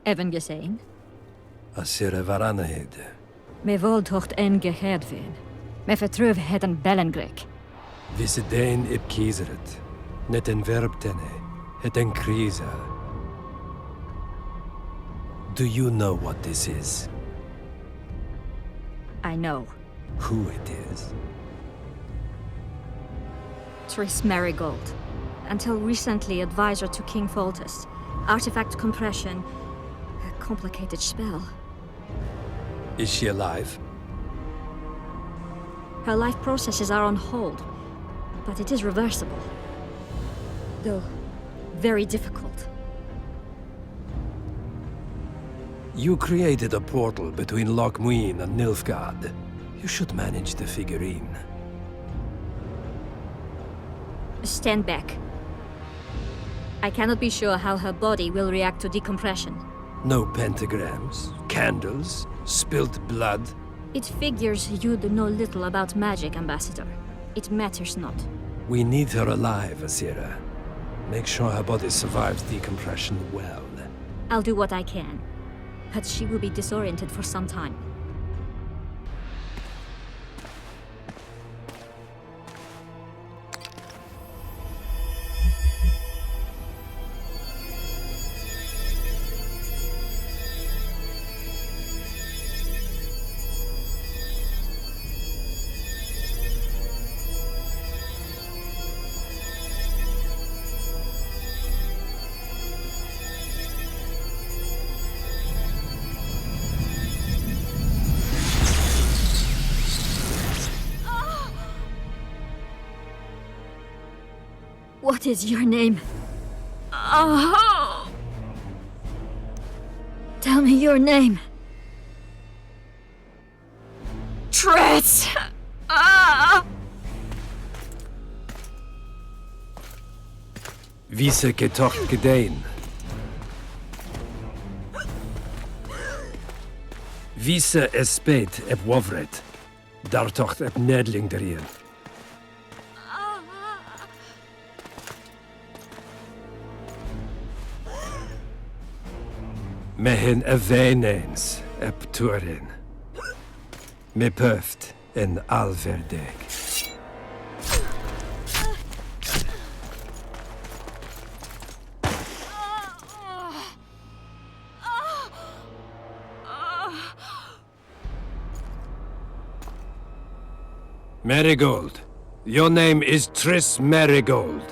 Even gezien? Asira varanahid. Me voltocht en gehedvin. Me vertruv het een bellengrek. Visidein ib kieseret. Net en verbtene. Het en krisa. Do you know what this is? I know. Who it is? Triss Marigold. Until recently advisor to King Foltest. Artifact compression. A complicated spell. Is she alive? Her life processes are on hold. But it is reversible. Though, very difficult. You created a portal between Loch Muin and Nilfgaard. You should manage the figurine. Stand back. I cannot be sure how her body will react to decompression. No pentagrams, candles, spilt blood. It figures you do know little about magic, Ambassador. It matters not. We need her alive, Asira. Make sure her body survives decompression well. I'll do what I can. But she will be disoriented for some time. What is your name? Oh! Tell me your name. Triss! Wiese getocht gedein. Wiese espeit eb wovret. Dar tocht eb nedling derien. Mehen eveneens eb turin. Me puft in alverdeg. Marigold. Your name is Triss Marigold.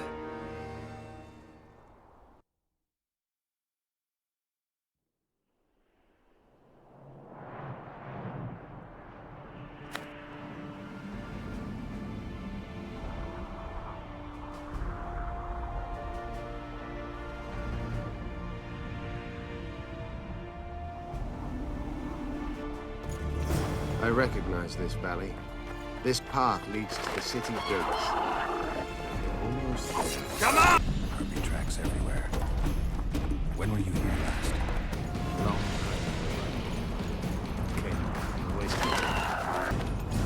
I recognize this valley. This path leads to the city gates. Almost there. Come on! Harpy tracks everywhere. When were you here last? Long time. Okay.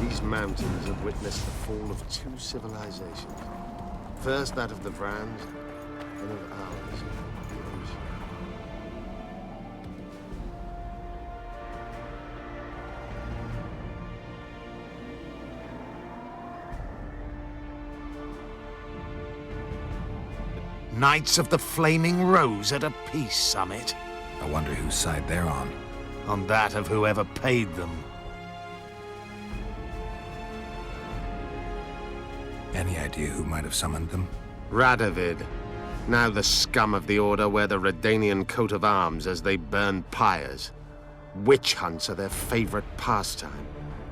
These mountains have witnessed the fall of two civilizations. First that of the Vrans, then of ours. Knights of the Flaming Rose at a peace summit. I wonder whose side they're on. On that of whoever paid them. Any idea who might have summoned them? Radovid. Now the scum of the Order wear the Redanian coat of arms as they burn pyres. Witch hunts are their favorite pastime,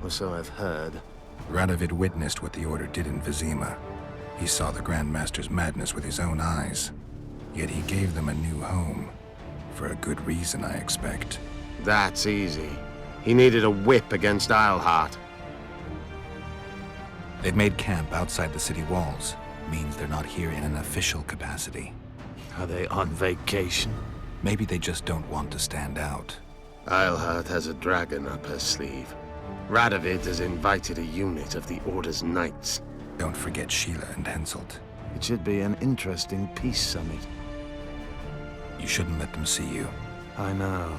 or so I've heard. Radovid witnessed what the Order did in Vizima. He saw the Grand Master's madness with his own eyes. Yet he gave them a new home. For a good reason, I expect. That's easy. He needed a whip against Isleheart. They've made camp outside the city walls. Means they're not here in an official capacity. Are they on vacation? Maybe they just don't want to stand out. Isleheart has a dragon up her sleeve. Radovid has invited a unit of the Order's knights. Don't forget Sheila and Henselt. It should be an interesting peace summit. You shouldn't let them see you. I know.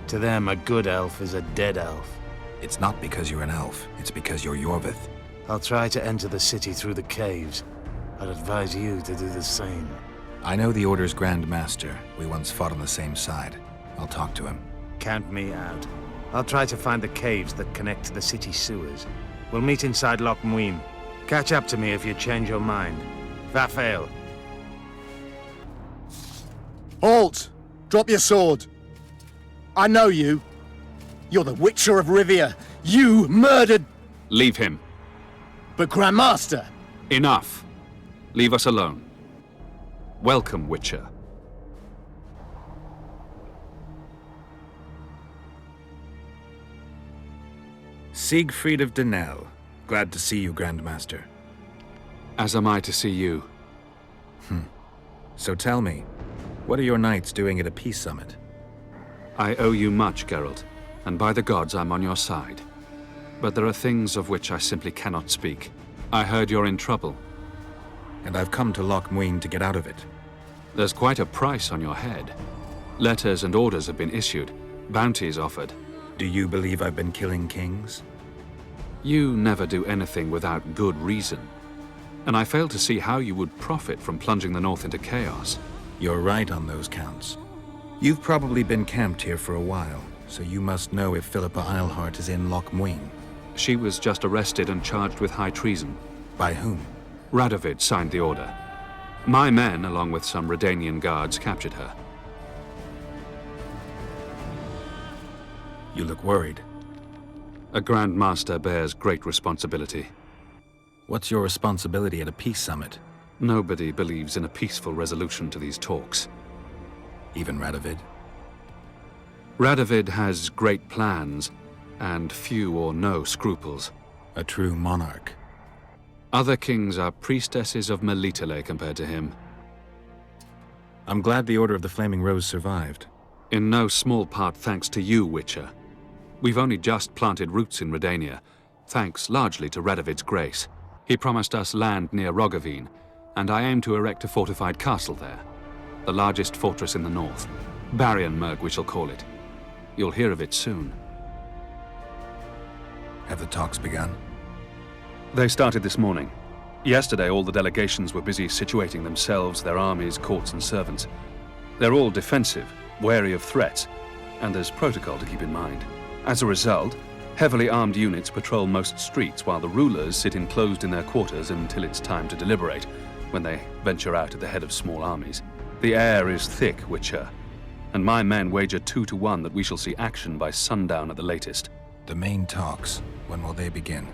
To them, a good elf is a dead elf. It's not because you're an elf, it's because you're Yorvith. I'll try to enter the city through the caves. I'd advise you to do the same. I know the Order's Grand Master. We once fought on the same side. I'll talk to him. Count me out. I'll try to find the caves that connect to the city sewers. We'll meet inside Loch Muin. Catch up to me if you change your mind. Vafael. Halt! Drop your sword. I know you. You're the Witcher of Rivia. You murdered... Leave him. But Grandmaster! Enough. Leave us alone. Welcome, Witcher. Siegfried of Denel. Glad to see you, Grandmaster. As am I to see you. So tell me, what are your knights doing at a peace summit? I owe you much, Geralt, and by the gods I'm on your side. But there are things of which I simply cannot speak. I heard you're in trouble. And I've come to Loch Muin to get out of it. There's quite a price on your head. Letters and orders have been issued, bounties offered. Do you believe I've been killing kings? You never do anything without good reason. And I fail to see how you would profit from plunging the North into chaos. You're right on those counts. You've probably been camped here for a while, so you must know if Philippa Eilhart is in Loch Muin. She was just arrested and charged with high treason. By whom? Radovid signed the order. My men, along with some Redanian guards, captured her. You look worried. A Grand Master bears great responsibility. What's your responsibility at a peace summit? Nobody believes in a peaceful resolution to these talks. Even Radovid? Radovid has great plans, and few or no scruples. A true monarch. Other kings are priestesses of Melitele compared to him. I'm glad the Order of the Flaming Rose survived. In no small part thanks to you, Witcher. We've only just planted roots in Redania, thanks largely to Radovid's grace. He promised us land near Roggeveen, and I aim to erect a fortified castle there. The largest fortress in the north. Barrionmerg, we shall call it. You'll hear of it soon. Have the talks begun? They started this morning. Yesterday, all the delegations were busy situating themselves, their armies, courts, and servants. They're all defensive, wary of threats, and there's protocol to keep in mind. As a result, heavily armed units patrol most streets while the rulers sit enclosed in their quarters until it's time to deliberate, when they venture out at the head of small armies. The air is thick, Witcher, and my men wager 2-1 that we shall see action by sundown at the latest. The main talks, when will they begin?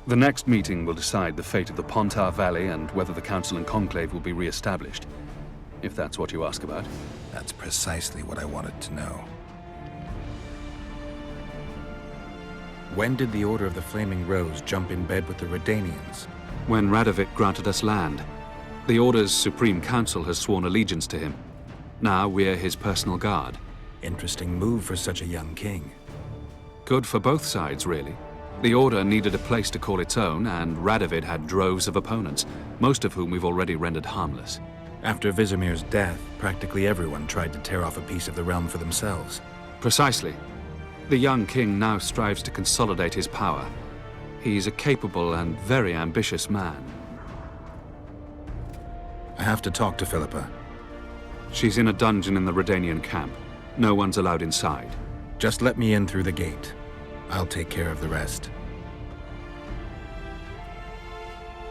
The next meeting will decide the fate of the Pontar Valley and whether the Council and Conclave will be re-established, if that's what you ask about. That's precisely what I wanted to know. When did the Order of the Flaming Rose jump in bed with the Redanians? When Radovid granted us land. The Order's Supreme Council has sworn allegiance to him. Now we're his personal guard. Interesting move for such a young king. Good for both sides, really. The Order needed a place to call its own, and Radovid had droves of opponents, most of whom we've already rendered harmless. After Vizimir's death, practically everyone tried to tear off a piece of the realm for themselves. Precisely. The young king now strives to consolidate his power. He's a capable and very ambitious man. I have to talk to Philippa. She's in a dungeon in the Redanian camp. No one's allowed inside. Just let me in through the gate. I'll take care of the rest.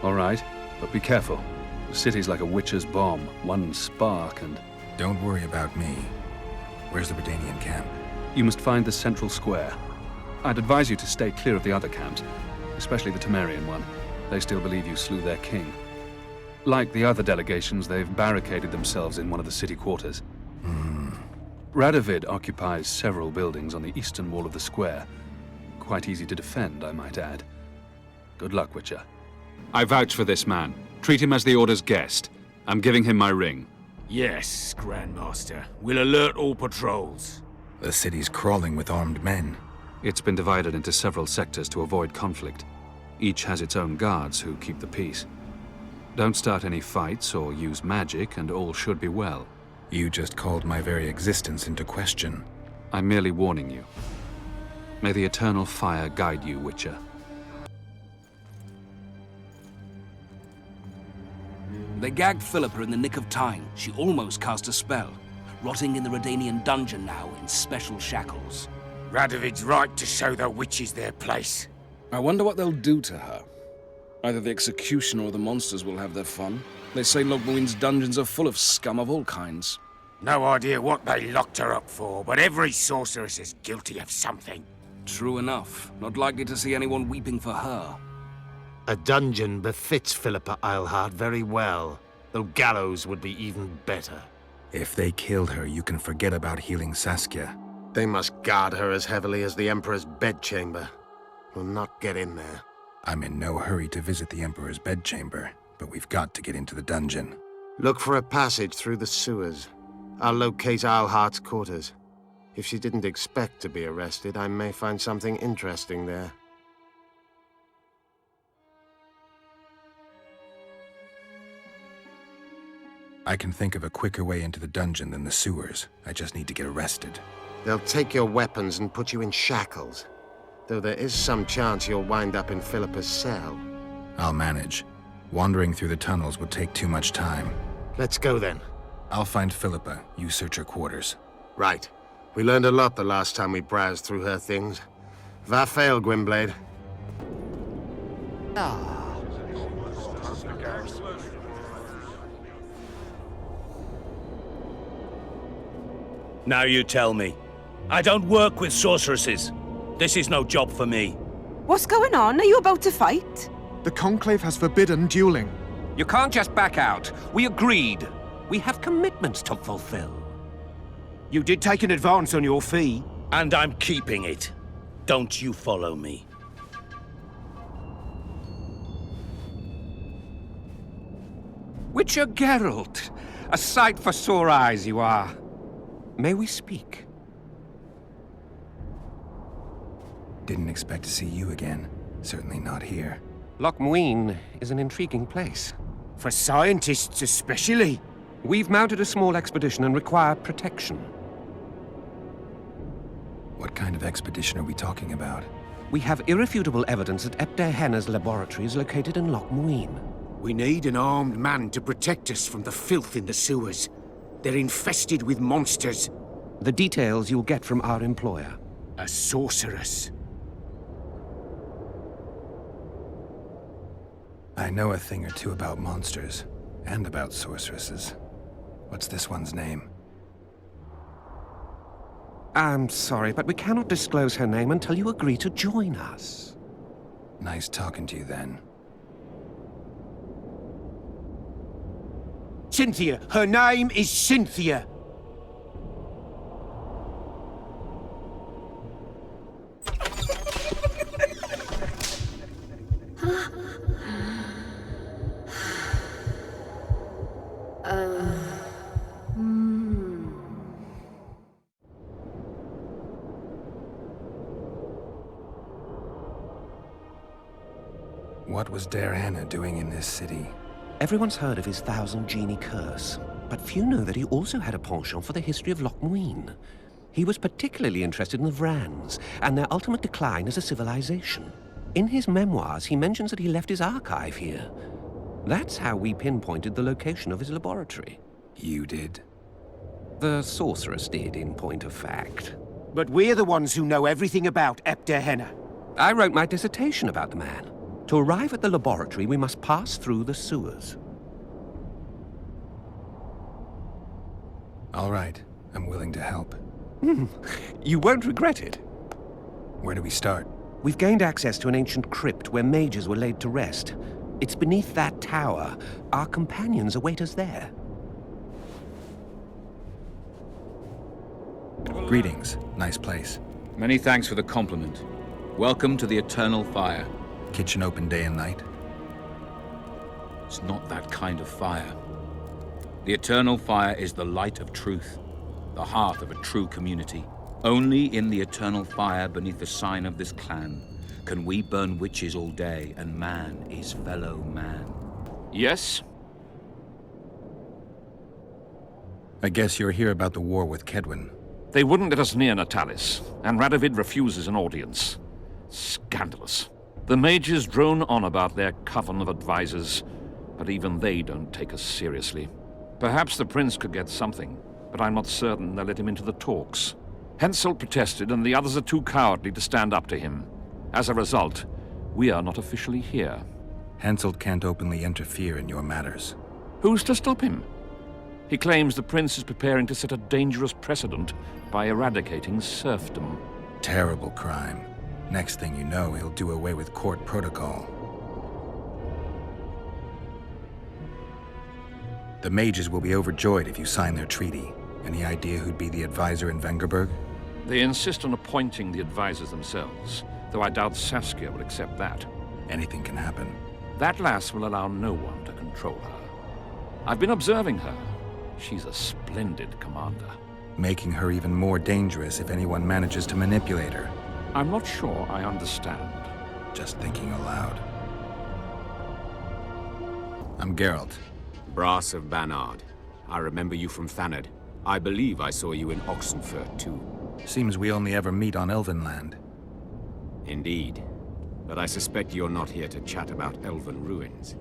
All right, but be careful. The city's like a witch's bomb. One spark and... Don't worry about me. Where's the Redanian camp? You must find the central square. I'd advise you to stay clear of the other camps, especially the Temerian one. They still believe you slew their king. Like the other delegations, they've barricaded themselves in one of the city quarters. Radovid occupies several buildings on the eastern wall of the square. Quite easy to defend, I might add. Good luck, Witcher. I vouch for this man. Treat him as the Order's guest. I'm giving him my ring. Yes, Grandmaster. We'll alert all patrols. The city's crawling with armed men. It's been divided into several sectors to avoid conflict. Each has its own guards who keep the peace. Don't start any fights or use magic, and all should be well. You just called my very existence into question. I'm merely warning you. May the eternal fire guide you, Witcher. They gagged Philippa in the nick of time. She almost cast a spell. Rotting in the Redanian dungeon now in special shackles. Radovid's right to show the witches their place. I wonder what they'll do to her. Either the executioner or the monsters will have their fun. They say Logmuin's dungeons are full of scum of all kinds. No idea what they locked her up for, but every sorceress is guilty of something. True enough. Not likely to see anyone weeping for her. A dungeon befits Philippa Eilhart very well, though gallows would be even better. If they killed her, you can forget about healing Saskia. They must guard her as heavily as the Emperor's bedchamber. We'll not get in there. I'm in no hurry to visit the Emperor's bedchamber, but we've got to get into the dungeon. Look for a passage through the sewers. I'll locate Eilhart's quarters. If she didn't expect to be arrested, I may find something interesting there. I can think of a quicker way into the dungeon than the sewers. I just need to get arrested. They'll take your weapons and put you in shackles. Though there is some chance you'll wind up in Philippa's cell. I'll manage. Wandering through the tunnels would take too much time. Let's go then. I'll find Philippa. You search her quarters. Right. We learned a lot the last time we browsed through her things. Va fail, Gwynblade. Now you tell me. I don't work with sorceresses. This is no job for me. What's going on? Are you about to fight? The Conclave has forbidden dueling. You can't just back out. We agreed. We have commitments to fulfill. You did take an advance on your fee. And I'm keeping it. Don't you follow me. Witcher Geralt, a sight for sore eyes you are. May we speak? Didn't expect to see you again. Certainly not here. Lochmuin is an intriguing place. For scientists especially. We've mounted a small expedition and require protection. What kind of expedition are we talking about? We have irrefutable evidence that Epter Henna's laboratory is located in Lochmuin. We need an armed man to protect us from the filth in the sewers. They're infested with monsters. The details you'll get from our employer. A sorceress. I know a thing or two about monsters, and about sorceresses. What's this one's name? I'm sorry, but we cannot disclose her name until you agree to join us. Nice talking to you then. Cynthia! Her name is Cynthia! What was Hanna doing in this city? Everyone's heard of his 1,000 genie curse, but few know that he also had a penchant for the history of Lochmuin. He was particularly interested in the Vrans and their ultimate decline as a civilization. In his memoirs, he mentions that he left his archive here. That's how we pinpointed the location of his laboratory. You did? The sorceress did, in point of fact. But we're the ones who know everything about Epter Henna. I wrote my dissertation about the man. To arrive at the laboratory, we must pass through the sewers. All right. I'm willing to help. You won't regret it. Where do we start? We've gained access to an ancient crypt where mages were laid to rest. It's beneath that tower. Our companions await us there. Greetings. Nice place. Many thanks for the compliment. Welcome to the Eternal Fire. Kitchen open day and night? It's not that kind of fire. The Eternal Fire is the light of truth, the hearth of a true community. Only in the Eternal Fire, beneath the sign of this clan, can we burn witches all day, and man is fellow man. Yes? I guess you're here about the war with Kedwin. They wouldn't let us near Natalis, and Radovid refuses an audience. Scandalous. The mages drone on about their coven of advisors, but even they don't take us seriously. Perhaps the prince could get something, but I'm not certain they'll let him into the talks. Henselt protested, and the others are too cowardly to stand up to him. As a result, we are not officially here. Henselt can't openly interfere in your matters. Who's to stop him? He claims the prince is preparing to set a dangerous precedent by eradicating serfdom. Terrible crime. Next thing you know, he'll do away with court protocol. The mages will be overjoyed if you sign their treaty. Any idea who'd be the advisor in Vengerberg? They insist on appointing the advisors themselves, though I doubt Saskia will accept that. Anything can happen. That lass will allow no one to control her. I've been observing her. She's a splendid commander. Making her even more dangerous if anyone manages to manipulate her. I'm not sure I understand. Just thinking aloud. I'm Geralt. Brass of Banard. I remember you from Thanad. I believe I saw you in Oxenfurt, too. Seems we only ever meet on Elvenland. Indeed. But I suspect you're not here to chat about elven ruins.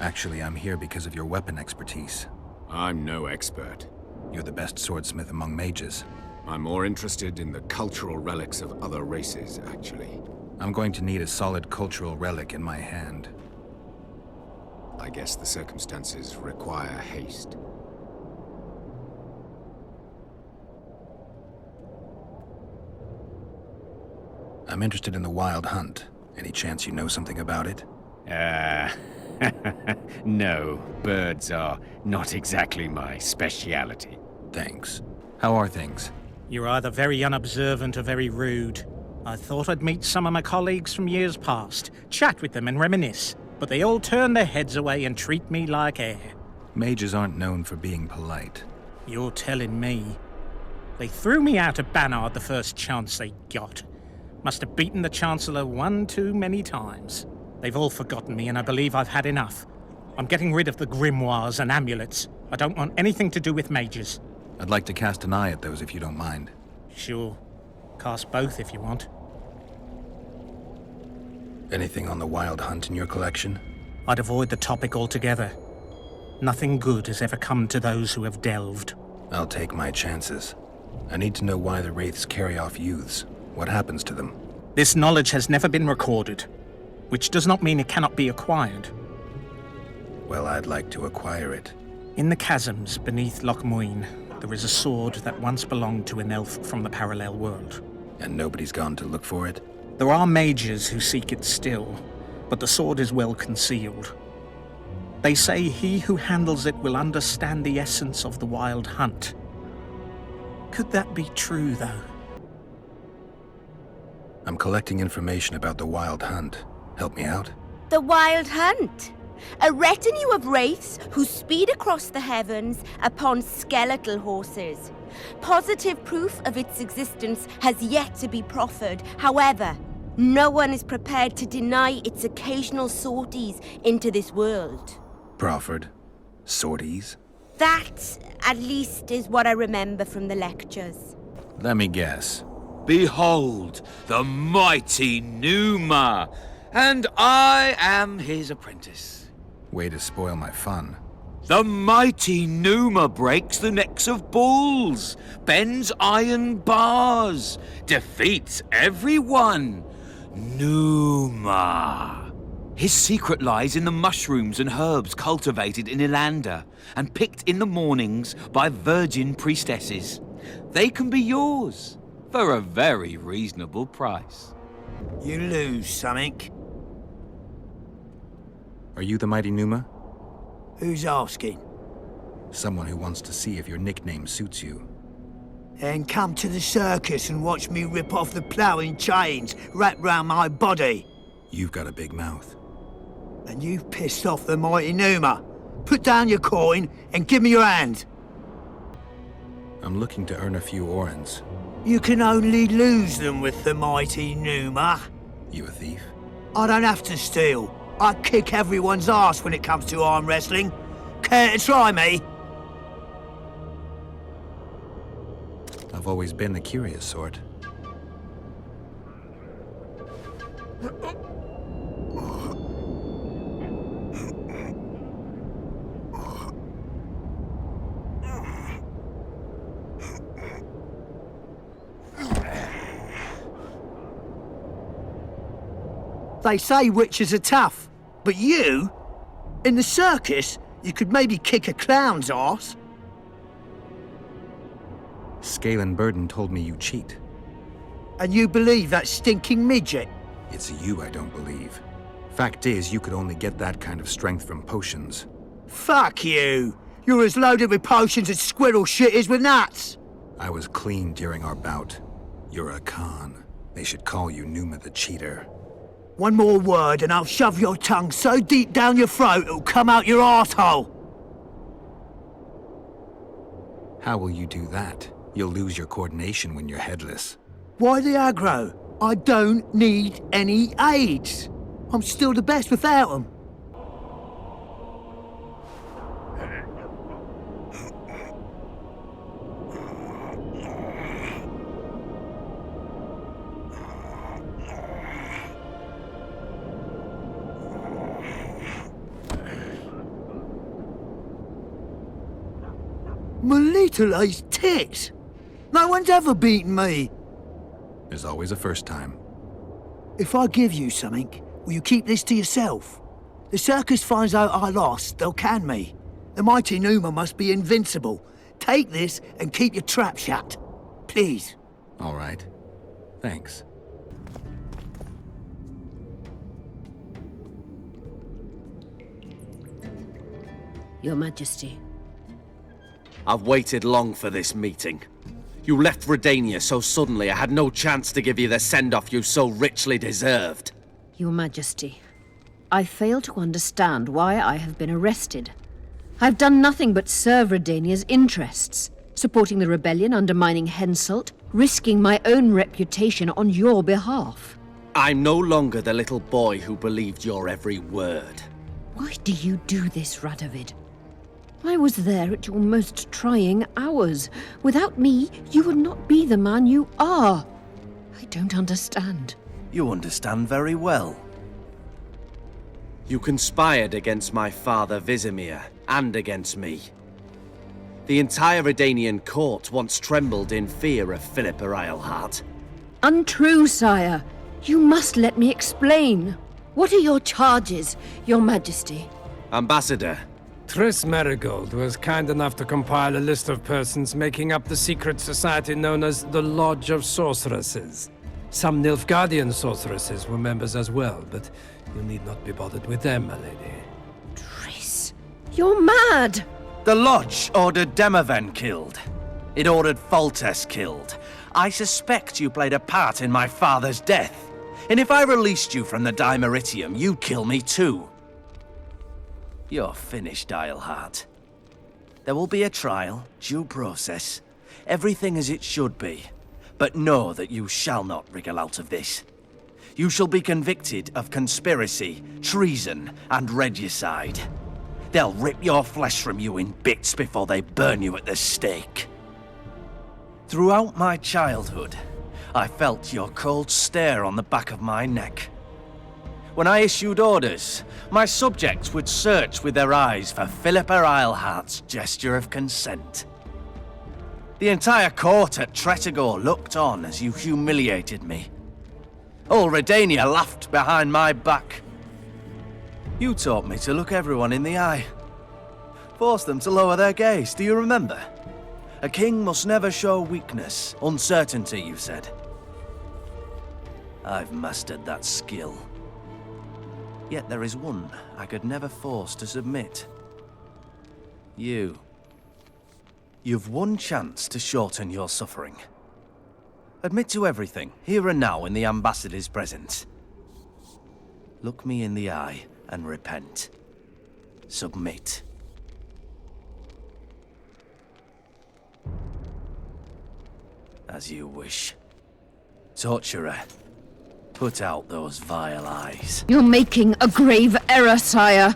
Actually, I'm here because of your weapon expertise. I'm no expert. You're the best swordsmith among mages. I'm more interested in the cultural relics of other races, actually. I'm going to need a solid cultural relic in my hand. I guess the circumstances require haste. I'm interested in the Wild Hunt. Any chance you know something about it? No, birds are not exactly my speciality. Thanks. How are things? You're either very unobservant or very rude. I thought I'd meet some of my colleagues from years past, chat with them and reminisce, but they all turn their heads away and treat me like air. Mages aren't known for being polite. You're telling me. They threw me out of Banard the first chance they got. Must have beaten the Chancellor one too many times. They've all forgotten me, and I believe I've had enough. I'm getting rid of the grimoires and amulets. I don't want anything to do with mages. I'd like to cast an eye at those if you don't mind. Sure. Cast both if you want. Anything on the Wild Hunt in your collection? I'd avoid the topic altogether. Nothing good has ever come to those who have delved. I'll take my chances. I need to know why the Wraiths carry off youths. What happens to them? This knowledge has never been recorded, which does not mean it cannot be acquired. Well, I'd like to acquire it. In the chasms beneath Loch Muin, there is a sword that once belonged to an elf from the parallel world. And nobody's gone to look for it? There are mages who seek it still, but the sword is well concealed. They say he who handles it will understand the essence of the Wild Hunt. Could that be true, though? I'm collecting information about the Wild Hunt. Help me out? The Wild Hunt! A retinue of wraiths who speed across the heavens upon skeletal horses. Positive proof of its existence has yet to be proffered. However, no one is prepared to deny its occasional sorties into this world. Proffered? Sorties? That, at least, is what I remember from the lectures. Let me guess. Behold, the mighty Numa, and I am his apprentice. Way to spoil my fun. The mighty Numa breaks the necks of bulls, bends iron bars, defeats everyone. Numa. His secret lies in the mushrooms and herbs cultivated in Ilander and picked in the mornings by virgin priestesses. They can be yours for a very reasonable price. You lose something. Are you the mighty Numa? Who's asking? Someone who wants to see if your nickname suits you. Then come to the circus and watch me rip off the ploughing chains wrapped round my body. You've got a big mouth. And you've pissed off the mighty Numa. Put down your coin and give me your hand. I'm looking to earn a few orens. You can only lose them with the mighty Numa. You a thief? I don't have to steal. I kick everyone's ass when it comes to arm wrestling. care to try me? I've always been the curious sort. They say witches are tough, but you? In the circus, you could maybe kick a clown's arse. Scalen Burden told me you cheat. And you believe that stinking midget? It's you I don't believe. Fact is, you could only get that kind of strength from potions. Fuck you! You're as loaded with potions as squirrel shit is with nuts! I was clean during our bout. You're a con. They should call you Numa the Cheater. One more word and I'll shove your tongue so deep down your throat it'll come out your arsehole. How will you do that? You'll lose your coordination when you're headless. Why the aggro? I don't need any aids. I'm still the best without them. My little ace tits! No one's ever beaten me! There's always a first time. If I give you something, will you keep this to yourself? The circus finds out I lost, they'll can me. The mighty Numa must be invincible. Take this and keep your trap shut. Please. All right. Thanks. Your Majesty. I've waited long for this meeting. You left Redania so suddenly I had no chance to give you the send-off you so richly deserved. Your Majesty, I fail to understand why I have been arrested. I've done nothing but serve Redania's interests, supporting the rebellion, undermining Henselt, risking my own reputation on your behalf. I'm no longer the little boy who believed your every word. Why do you do this, Radovid? I was there at your most trying hours. Without me, you would not be the man you are. I don't understand. You understand very well. You conspired against my father Vizimir, and against me. The entire Redanian court once trembled in fear of Philippa Eilhart. Untrue, sire. You must let me explain. What are your charges, Your Majesty? Ambassador. Triss Marigold was kind enough to compile a list of persons making up the secret society known as the Lodge of Sorceresses. Some Nilfgaardian sorceresses were members as well, but you need not be bothered with them, my lady. Triss, you're mad! The Lodge ordered Demaven killed. It ordered Foltest killed. I suspect you played a part in my father's death. And if I released you from the Dimeritium, you'd kill me too. You're finished, Eilhart. There will be a trial, due process, everything as it should be. But know that you shall not wriggle out of this. You shall be convicted of conspiracy, treason, and regicide. They'll rip your flesh from you in bits before they burn you at the stake. Throughout my childhood, I felt your cold stare on the back of my neck. When I issued orders, my subjects would search with their eyes for Philippa Eilhart's gesture of consent. The entire court at Tretogor looked on as you humiliated me. All Redania laughed behind my back. You taught me to look everyone in the eye. Forced them to lower their gaze, do you remember? A king must never show weakness, uncertainty, you said. I've mastered that skill. Yet there is one I could never force to submit. You. You've one chance to shorten your suffering. Admit to everything, here and now in the Ambassador's presence. Look me in the eye and repent. Submit. As you wish. Torturer. Put out those vile eyes. You're making a grave error, sire.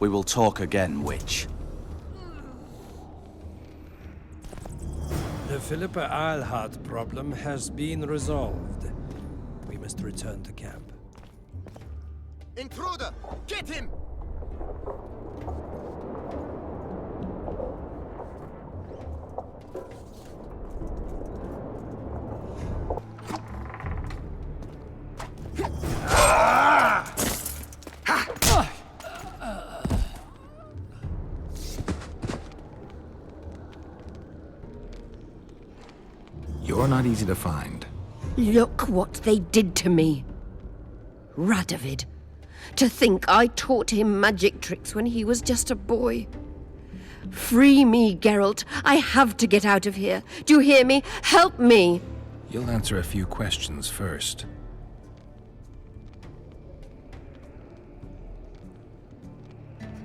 We will talk again, witch. The Philippa Eilhart problem has been resolved. We must return to camp. Intruder! Get him! You're not easy to find. Look what they did to me. Radovid. To think I taught him magic tricks when he was just a boy. Free me, Geralt. I have to get out of here. Do you hear me? Help me! You'll answer a few questions first.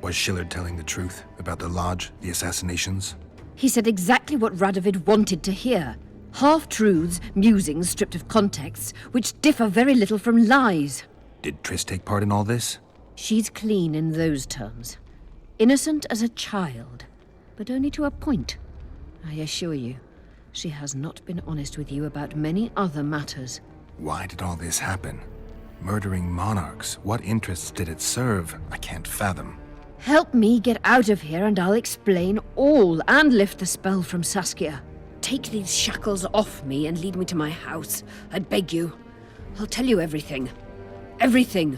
Was Shillard telling the truth about the Lodge, the assassinations? He said exactly what Radovid wanted to hear. Half-truths, musings stripped of context, which differ very little from lies. Did Triss take part in all this? She's clean in those terms. Innocent as a child, but only to a point. I assure you, she has not been honest with you about many other matters. Why did all this happen? Murdering monarchs, what interests did it serve? I can't fathom. Help me get out of here and I'll explain all and lift the spell from Saskia. Take these shackles off me and lead me to my house. I beg you. I'll tell you everything. Everything.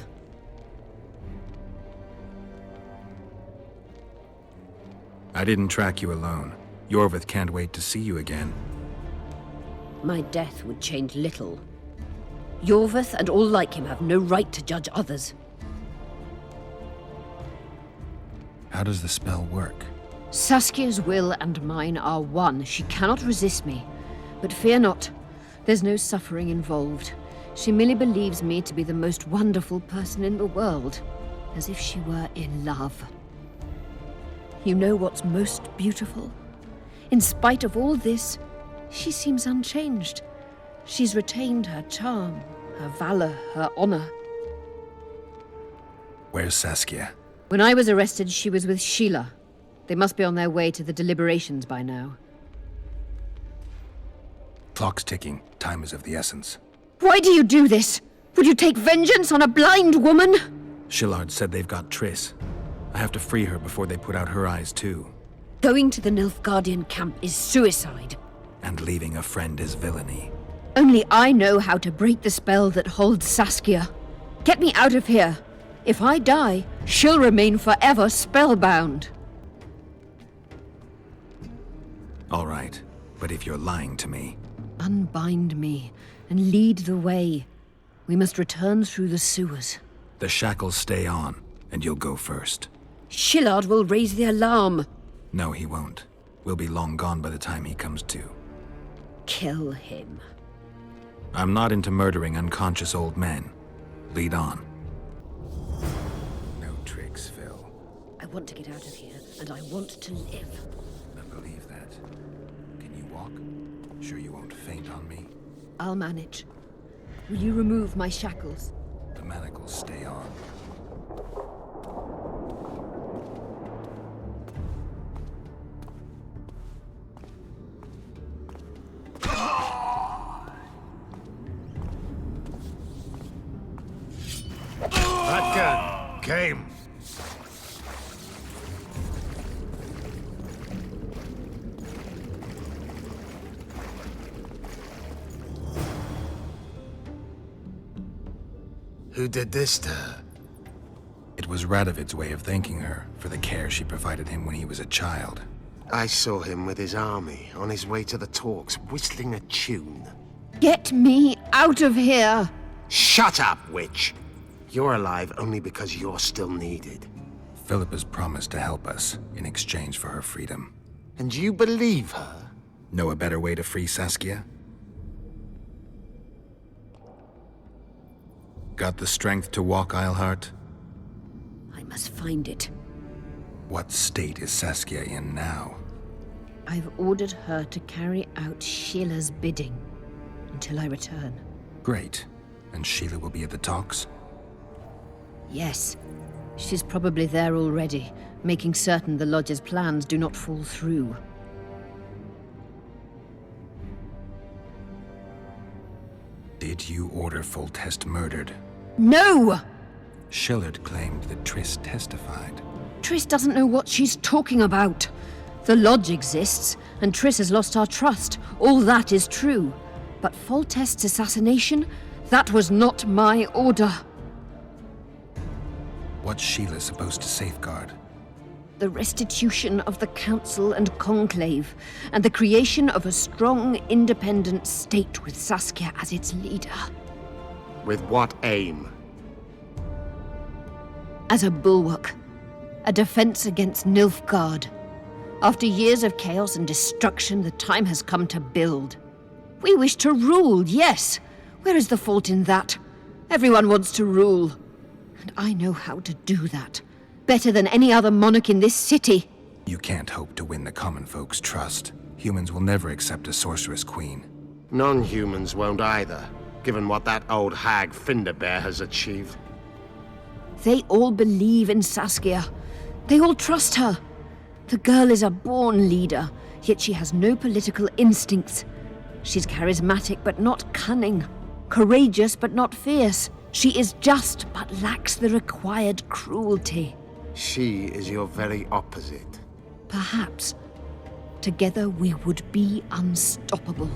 I didn't track you alone. Yorvith can't wait to see you again. My death would change little. Yorvith and all like him have no right to judge others. How does the spell work? Saskia's will and mine are one. She cannot resist me. But fear not. There's no suffering involved. She merely believes me to be the most wonderful person in the world. As if she were in love. You know what's most beautiful? In spite of all this, she seems unchanged. She's retained her charm, her valor, her honor. Where's Saskia? When I was arrested, she was with Sheila. They must be on their way to the deliberations by now. Clock's ticking. Time is of the essence. Why do you do this? Would you take vengeance on a blind woman? Shillard said they've got Triss. I have to free her before they put out her eyes too. Going to the Nilfgaardian camp is suicide. And leaving a friend is villainy. Only I know how to break the spell that holds Saskia. Get me out of here. If I die, she'll remain forever spellbound. All right, but if you're lying to me... Unbind me and lead the way. We must return through the sewers. The shackles stay on, and you'll go first. Shillard will raise the alarm. No, he won't. We'll be long gone by the time he comes to. Kill him. I'm not into murdering unconscious old men. Lead on. No tricks, Phil. I want to get out of here, and I want to live. I believe that. Can you walk? Sure you won't faint on me? I'll manage. Will you remove my shackles? The manacles stay on. That gun came. Who did this to her? It was Radovid's way of thanking her for the care she provided him when he was a child. I saw him with his army on his way to the talks, whistling a tune. Get me out of here! Shut up, witch! You're alive only because you're still needed. Philippa's promised to help us in exchange for her freedom. And you believe her? Know a better way to free Saskia? Got the strength to walk, Eilhart? I must find it. What state is Saskia in now? I've ordered her to carry out Sheila's bidding until I return. Great. And Sheila will be at the talks? Yes. She's probably there already, making certain the Lodge's plans do not fall through. Did you order Foltest murdered? No! Shillard claimed that Triss testified. Triss doesn't know what she's talking about. The Lodge exists, and Triss has lost our trust. All that is true. But Foltest's assassination? That was not my order. What's Sheila supposed to safeguard? The restitution of the Council and Conclave, and the creation of a strong, independent state with Saskia as its leader. With what aim? As a bulwark. A defense against Nilfgaard. After years of chaos and destruction, the time has come to build. We wish to rule, yes. Where is the fault in that? Everyone wants to rule. And I know how to do that. Better than any other monarch in this city. You can't hope to win the common folk's trust. Humans will never accept a sorceress queen. Non-humans won't either, given what that old hag Finderbear has achieved. They all believe in Saskia. They all trust her. The girl is a born leader, yet she has no political instincts. She's charismatic but not cunning. Courageous but not fierce. She is just but lacks the required cruelty. She is your very opposite. Perhaps. Together we would be unstoppable.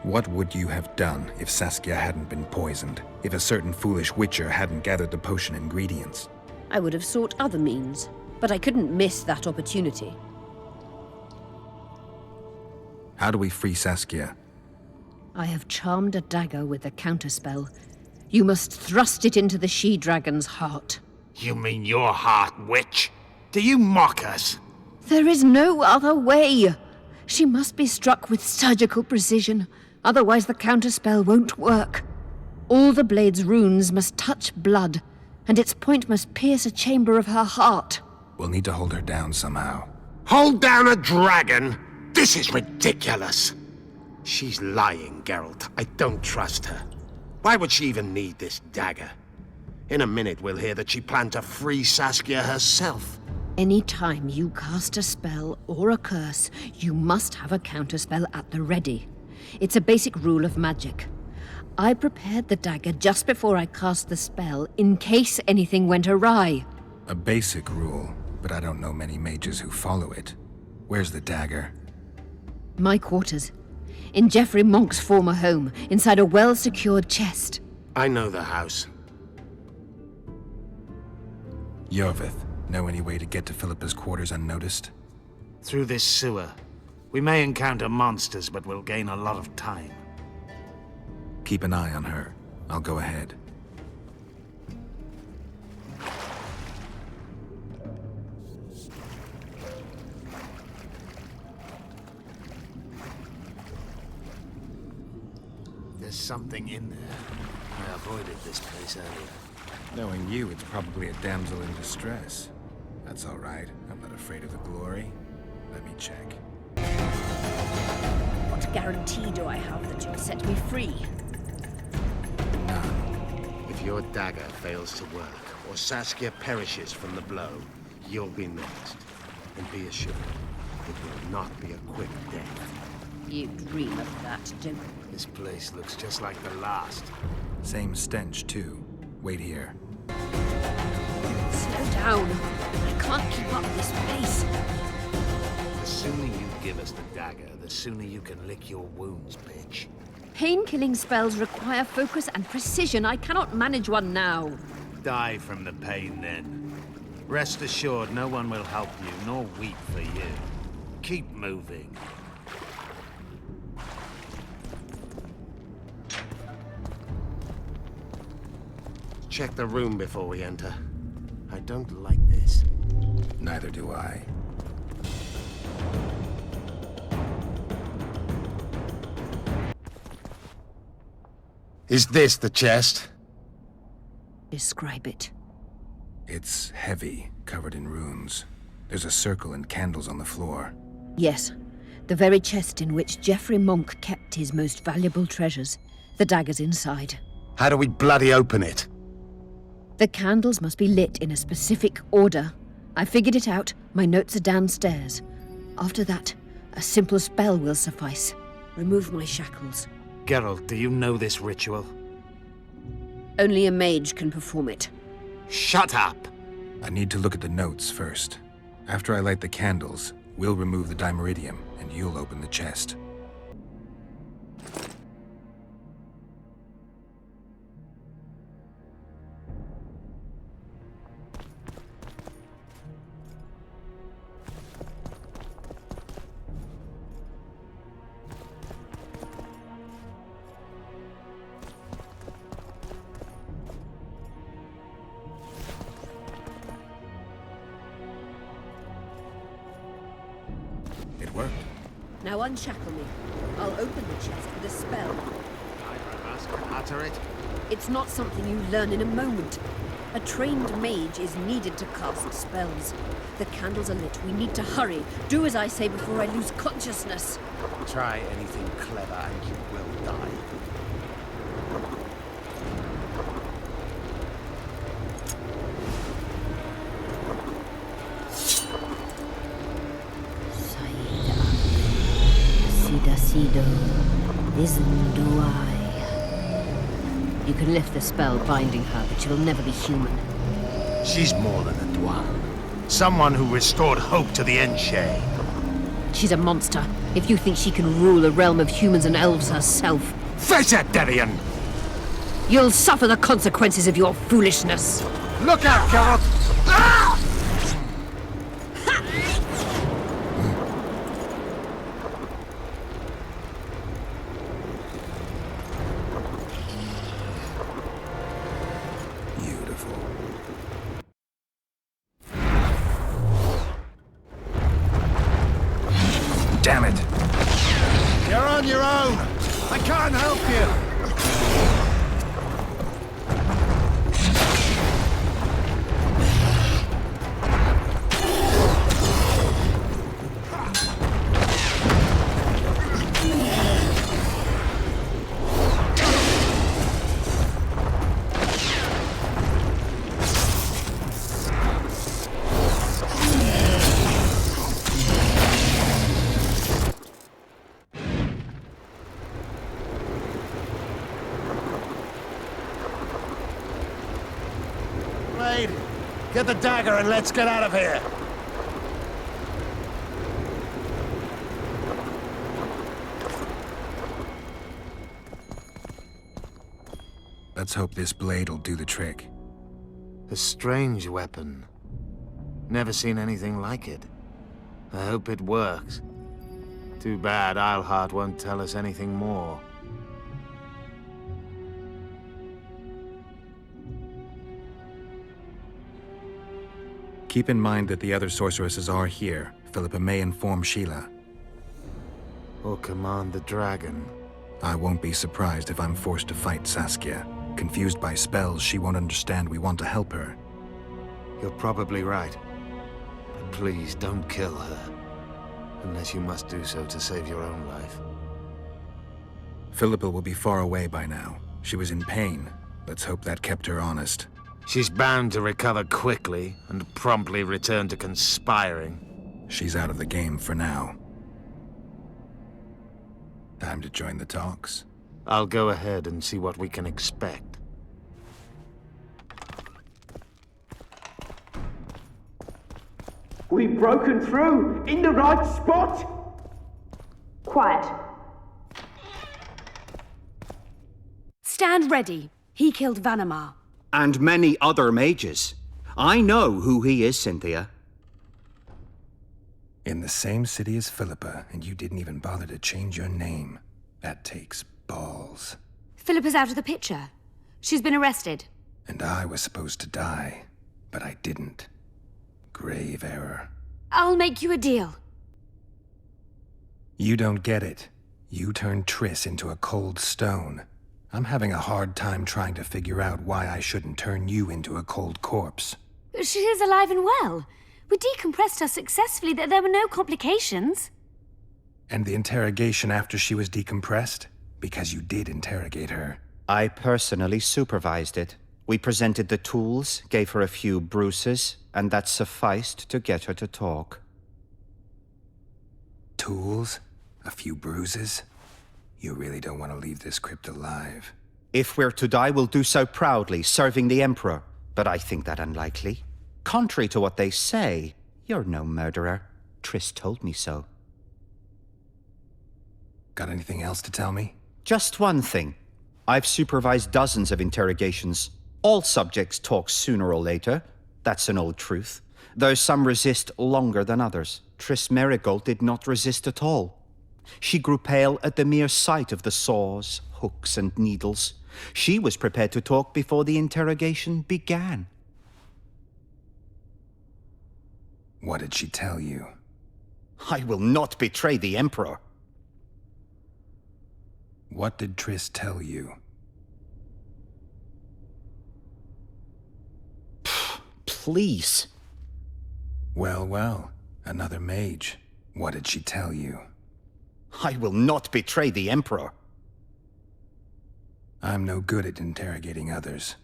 What would you have done if Saskia hadn't been poisoned? If a certain foolish witcher hadn't gathered the potion ingredients? I would have sought other means, but I couldn't miss that opportunity. How do we free Saskia? I have charmed a dagger with a counterspell. You must thrust it into the she-dragon's heart. You mean your heart, witch? Do you mock us? There is no other way. She must be struck with surgical precision, otherwise the counterspell won't work. All the blade's runes must touch blood, and its point must pierce a chamber of her heart. We'll need to hold her down somehow. Hold down a dragon? This is ridiculous. She's lying, Geralt. I don't trust her. Why would she even need this dagger? In a minute we'll hear that she planned to free Saskia herself. Any time you cast a spell or a curse, you must have a counterspell at the ready. It's a basic rule of magic. I prepared the dagger just before I cast the spell, in case anything went awry. A basic rule, but I don't know many mages who follow it. Where's the dagger? My quarters. In Geoffrey Monk's former home, inside a well-secured chest. I know the house. Yorvith, know any way to get to Philippa's quarters unnoticed? Through this sewer. We may encounter monsters, but we'll gain a lot of time. Keep an eye on her. I'll go ahead. There's something in there. I avoided this place earlier. Knowing you, it's probably a damsel in distress. That's all right. I'm not afraid of the glory. Let me check. What guarantee do I have that you'll set me free? None. If your dagger fails to work, or Saskia perishes from the blow, you'll be next. And be assured, it will not be a quick death. You dream of that, don't you? This place looks just like the last. Same stench, too. Wait here. Slow down. I can't keep up this pace. The sooner you give us the dagger, the sooner you can lick your wounds, bitch. Pain-killing spells require focus and precision. I cannot manage one now. Die from the pain, then. Rest assured, no one will help you, nor weep for you. Keep moving. Check the room before we enter. I don't like this. Neither do I. Is this the chest? Describe it. It's heavy, covered in runes. There's a circle and candles on the floor. Yes, the very chest in which Geoffrey Monk kept his most valuable treasures. The dagger's inside. How do we bloody open it? The candles must be lit in a specific order. I figured it out. My notes are downstairs. After that, a simple spell will suffice. Remove my shackles. Geralt, do you know this ritual? Only a mage can perform it. Shut up! I need to look at the notes first. After I light the candles, we'll remove the dimeridium, and you'll open the chest. It worked. Now unshackle me. I'll open the chest with a spell. Utter it. It's not something you learn in a moment. A trained mage is needed to cast spells. The candles are lit. We need to hurry. Do as I say before I lose consciousness. Try anything clever and you will die. Sido, isn't I? You can lift the spell binding her, but she will never be human. She's more than a Dwan. Someone who restored hope to the Enshe. She's a monster. If you think she can rule a realm of humans and elves herself... Face it, Devian! You'll suffer the consequences of your foolishness. Look out, Geralt! Ah! Damn it! You're on your own! I can't help you! Get the dagger and let's get out of here! Let's hope this blade'll do the trick. A strange weapon. Never seen anything like it. I hope it works. Too bad Eilhart won't tell us anything more. Keep in mind that the other sorceresses are here. Philippa may inform Sheila. Or command the dragon. I won't be surprised if I'm forced to fight Saskia. Confused by spells, she won't understand we want to help her. You're probably right. But please don't kill her. Unless you must do so to save your own life. Philippa will be far away by now. She was in pain. Let's hope that kept her honest. She's bound to recover quickly and promptly return to conspiring. She's out of the game for now. Time to join the talks. I'll go ahead and see what we can expect. We've broken through! In the right spot! Quiet. Stand ready. He killed Vanamar. And many other mages. I know who he is, Cynthia. In the same city as Philippa, and you didn't even bother to change your name. That takes balls. Philippa's out of the picture. She's been arrested. And I was supposed to die, but I didn't. Grave error. I'll make you a deal. You don't get it. You turned Triss into a cold stone. I'm having a hard time trying to figure out why I shouldn't turn you into a cold corpse. She is alive and well. We decompressed her successfully. There were no complications. And the interrogation after she was decompressed? Because you did interrogate her. I personally supervised it. We presented the tools, gave her a few bruises, and that sufficed to get her to talk. Tools? A few bruises? You really don't want to leave this crypt alive. If we're to die, we'll do so proudly, serving the Emperor. But I think that unlikely. Contrary to what they say, you're no murderer. Triss told me so. Got anything else to tell me? Just one thing. I've supervised dozens of interrogations. All subjects talk sooner or later. That's an old truth. Though some resist longer than others. Triss Merigold did not resist at all. She grew pale at the mere sight of the saws, hooks, and needles. She was prepared to talk before the interrogation began. What did she tell you? I will not betray the Emperor. What did Triss tell you? Please. Well, well. Another mage. What did she tell you? I will not betray the Emperor. I'm no good at interrogating others.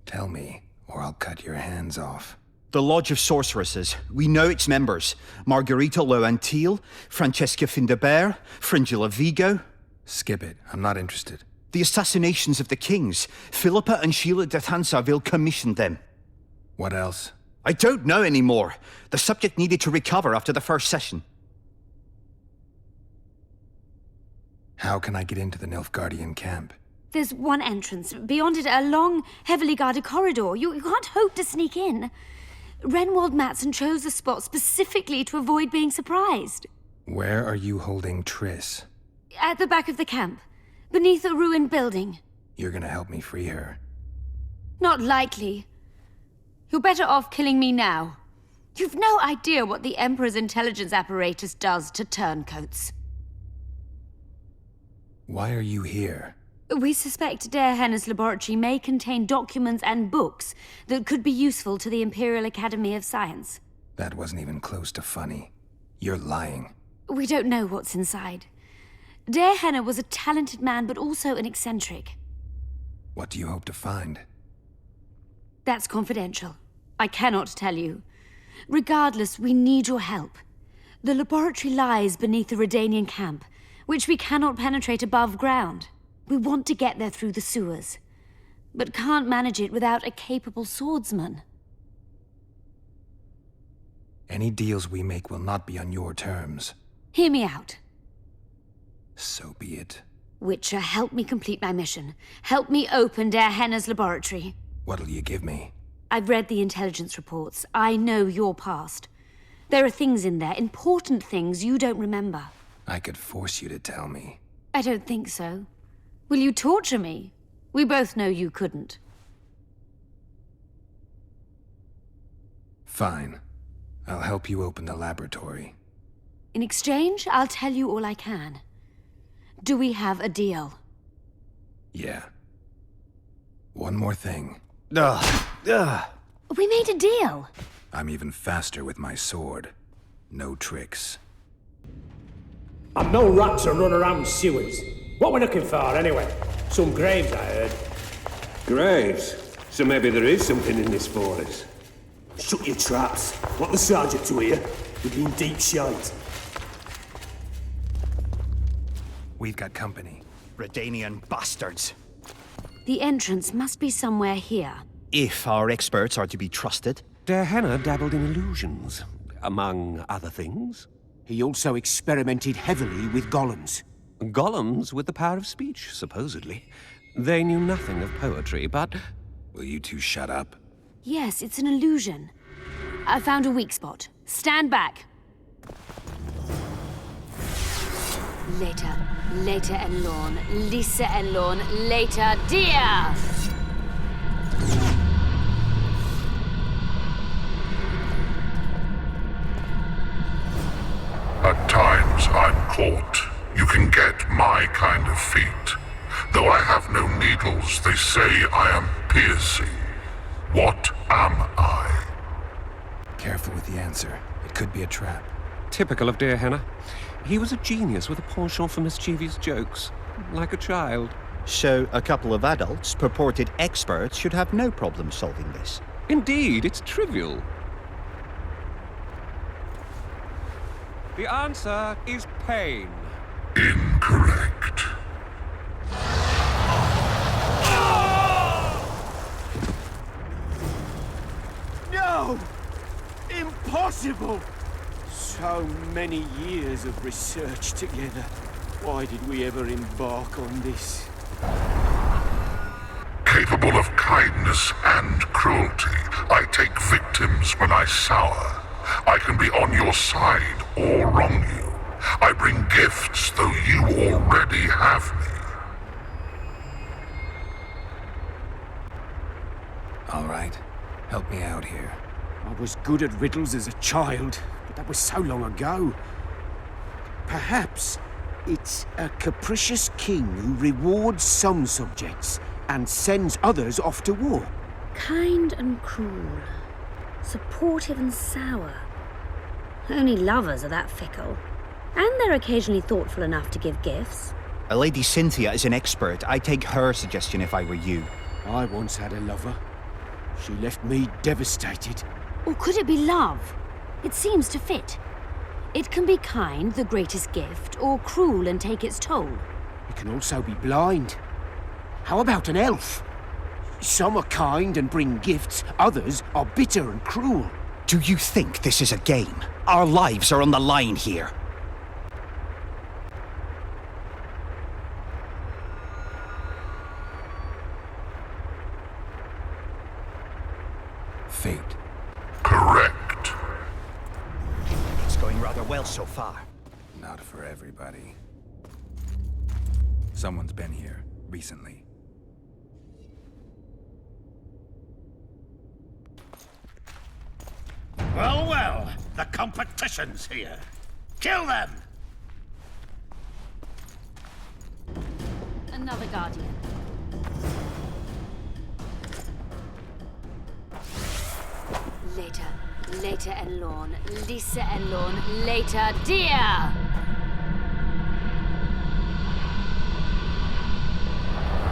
Tell me, or I'll cut your hands off. The Lodge of Sorceresses. We know its members. Margarita Loantil, Francesca Findebert, Fringilla Vigo. Skip it. I'm not interested. The assassinations of the kings. Philippa and Sheila de Thansarville commissioned them. What else? I don't know anymore. The subject needed to recover after the first session. How can I get into the Nilfgaardian camp? There's one entrance. Beyond it, a long, heavily guarded corridor. You can't hope to sneak in. Renwald Matson chose the spot specifically to avoid being surprised. Where are you holding Triss? At the back of the camp, beneath a ruined building. You're gonna help me free her? Not likely. You're better off killing me now. You've no idea what the Emperor's intelligence apparatus does to turncoats. Why are you here? We suspect Henna's laboratory may contain documents and books that could be useful to the Imperial Academy of Science. That wasn't even close to funny. You're lying. We don't know what's inside. Henna was a talented man, but also an eccentric. What do you hope to find? That's confidential. I cannot tell you. Regardless, we need your help. The laboratory lies beneath the Redanian camp, which we cannot penetrate above ground. We want to get there through the sewers, but can't manage it without a capable swordsman. Any deals we make will not be on your terms. Hear me out. So be it. Witcher, help me complete my mission. Help me open Henna's laboratory. What'll you give me? I've read the intelligence reports. I know your past. There are things in there, important things you don't remember. I could force you to tell me. I don't think so. Will you torture me? We both know you couldn't. Fine. I'll help you open the laboratory. In exchange, I'll tell you all I can. Do we have a deal? Yeah. One more thing. We made a deal. I'm even faster with my sword. No tricks. I'm no rat to run around sewers. What we're looking for, anyway? Some graves, I heard. Graves? So maybe there is something in this for us. Shut your traps. Want the sergeant to hear? We've been deep shite. We've got company. Redanian bastards. The entrance must be somewhere here. If our experts are to be trusted. Henna dabbled in illusions, among other things. He also experimented heavily with golems. Golems with the power of speech, supposedly. They knew nothing of poetry, but... Will you two shut up? Yes, it's an illusion. I found a weak spot. Stand back. Later and Lorn. Lisa and Lorn. Later, dear! At times I'm caught. You can get my kind of feat. Though I have no needles, they say I am piercing. What am I? Careful with the answer. It could be a trap. Typical of Henna. He was a genius with a penchant for mischievous jokes, like a child. So a couple of adults, purported experts, should have no problem solving this. Indeed, it's trivial. The answer is pain. Incorrect. No! Impossible! So many years of research together. Why did we ever embark on this? Capable of kindness and cruelty, I take victims when I sour. I can be on your side or wrong you. I bring gifts, though you already have me. All right, help me out here. I was good at riddles as a child, but that was so long ago. Perhaps it's a capricious king who rewards some subjects and sends others off to war. Kind and cruel. Supportive and sour. Only lovers are that fickle. And they're occasionally thoughtful enough to give gifts. A Lady Cynthia is an expert. I'd take her suggestion if I were you. I once had a lover. She left me devastated. Or could it be love? It seems to fit. It can be kind, the greatest gift, or cruel and take its toll. It can also be blind. How about an elf? Some are kind and bring gifts, others are bitter and cruel. Do you think this is a game? Our lives are on the line here. Fate. Correct. It's going rather well so far. Not for everybody. Someone's been here recently. Well, well, the competition's here. Kill them! Another Guardian. Later and Lorn, Lisa and Lorn, later, dear!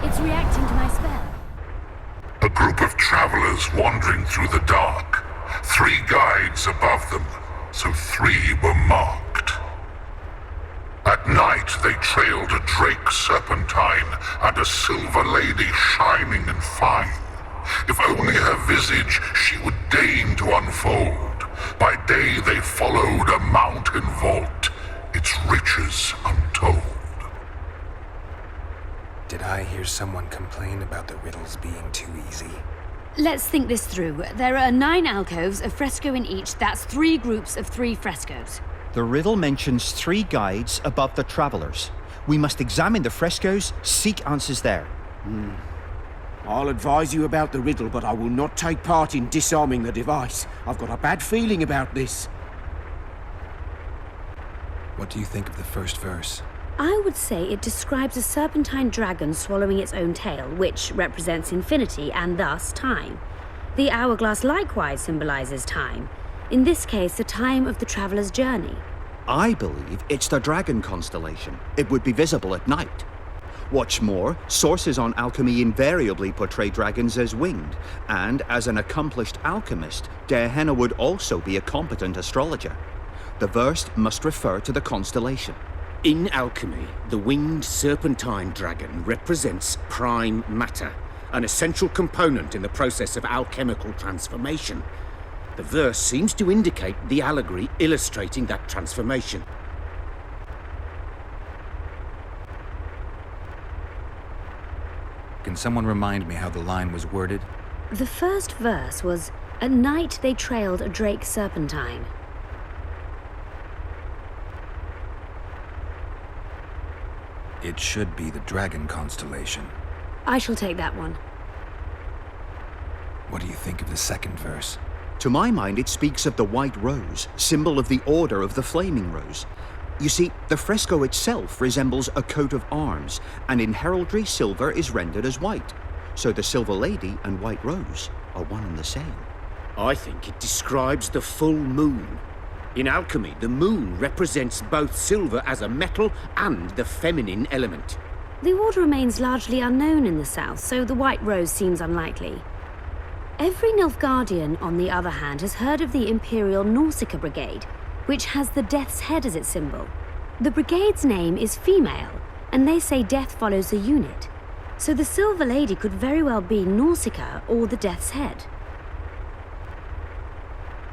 It's reacting to my spell. A group of travelers wandering through the dark. 3 guides above them, so 3 were marked. At night they trailed a drake serpentine and a silver lady shining and fine. If only her visage she would deign to unfold. By day they followed a mountain vault, its riches untold. Did I hear someone complain about the riddles being too easy? Let's think this through. There are 9 alcoves, a fresco in each. That's 3 groups of 3 frescoes. The riddle mentions 3 guides above the travelers. We must examine the frescoes, seek answers there. I'll advise you about the riddle, but I will not take part in disarming the device. I've got a bad feeling about this. What do you think of the first verse? I would say it describes a serpentine dragon swallowing its own tail, which represents infinity and thus time. The hourglass likewise symbolizes time. In this case, the time of the traveler's journey. I believe it's the dragon constellation. It would be visible at night. What's more, sources on alchemy invariably portray dragons as winged, and as an accomplished alchemist, Gehenna would also be a competent astrologer. The verse must refer to the constellation. In alchemy, the winged serpentine dragon represents prime matter, an essential component in the process of alchemical transformation. The verse seems to indicate the allegory illustrating that transformation. Can someone remind me how the line was worded? The first verse was, "At night they trailed a drake serpentine." It should be the dragon constellation. I shall take that one. What do you think of the second verse? To my mind, it speaks of the white rose, symbol of the Order of the Flaming Rose. You see, the fresco itself resembles a coat of arms, and in heraldry, silver is rendered as white. So the Silver Lady and White Rose are one and the same. I think it describes the full moon. In alchemy, the moon represents both silver as a metal and the feminine element. The Order remains largely unknown in the south, so the White Rose seems unlikely. Every Nilfgaardian, on the other hand, has heard of the Imperial Nausicaa Brigade, which has the Death's Head as its symbol. The brigade's name is female, and they say death follows the unit. So the Silver Lady could very well be Nausicaa or the Death's Head.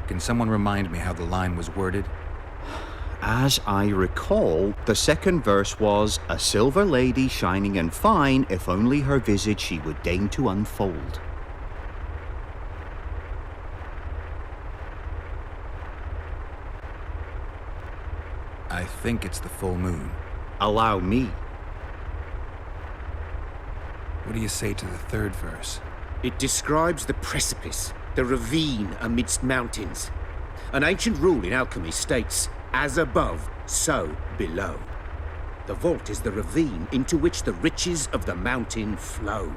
Can someone remind me how the line was worded? As I recall, the second verse was, "A silver lady shining and fine, if only her visage she would deign to unfold." I think it's the full moon. Allow me. What do you say to the third verse? It describes the precipice, the ravine amidst mountains. An ancient rule in alchemy states, as above, so below. The vault is the ravine into which the riches of the mountain flow.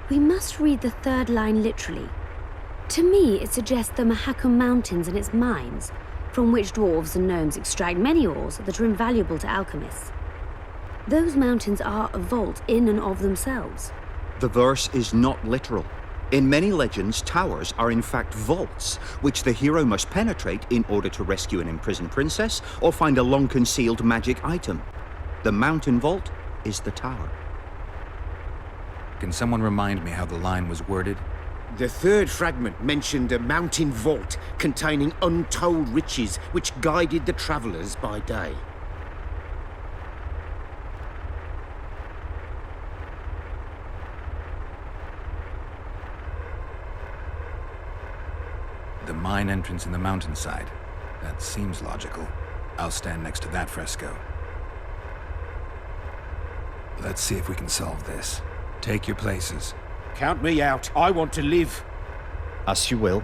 We must read the third line literally. To me, it suggests the Mahakam Mountains and its mines, from which dwarves and gnomes extract many ores that are invaluable to alchemists. Those mountains are a vault in and of themselves. The verse is not literal. In many legends, towers are in fact vaults, which the hero must penetrate in order to rescue an imprisoned princess or find a long-concealed magic item. The mountain vault is the tower. Can someone remind me how the line was worded? The third fragment mentioned a mountain vault containing untold riches which guided the travellers by day. The mine entrance in the mountainside. That seems logical. I'll stand next to that fresco. Let's see if we can solve this. Take your places. Count me out. I want to live. As you will.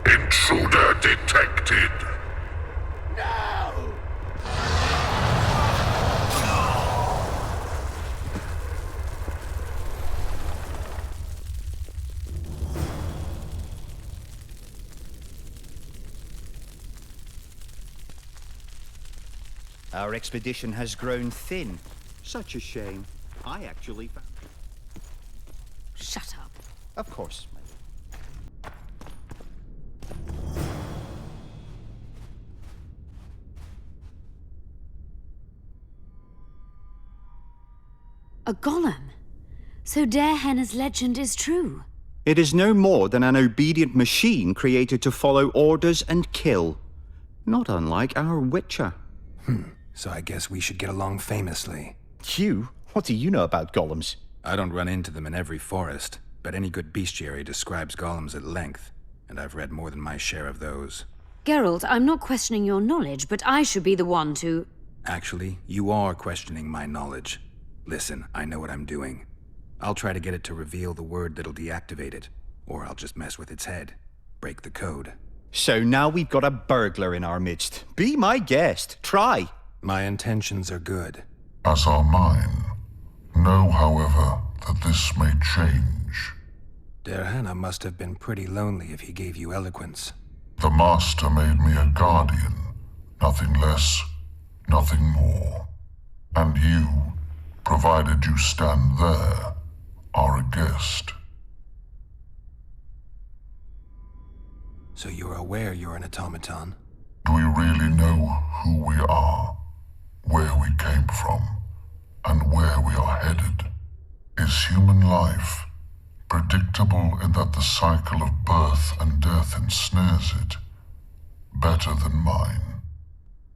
Intruder detected. Our expedition has grown thin. Such a shame. I actually found... Shut up. Of course. A golem. So Darehenna's legend is true. It is no more than an obedient machine created to follow orders and kill. Not unlike our Witcher. So I guess we should get along famously. You? What do you know about golems? I don't run into them in every forest, but any good bestiary describes golems at length, and I've read more than my share of those. Geralt, I'm not questioning your knowledge, but I should be the one to... Actually, you are questioning my knowledge. Listen, I know what I'm doing. I'll try to get it to reveal the word that'll deactivate it, or I'll just mess with its head. Break the code. So now we've got a burglar in our midst. Be my guest. Try. My intentions are good. As are mine. Know, however, that this may change. Darehenna must have been pretty lonely if he gave you eloquence. The Master made me a guardian. Nothing less, nothing more. And you, provided you stand there, are a guest. So you're aware you're an automaton? Do we really know who we are, where we came from, and where we are headed? Is human life predictable in that the cycle of birth and death ensnares it, better than mine?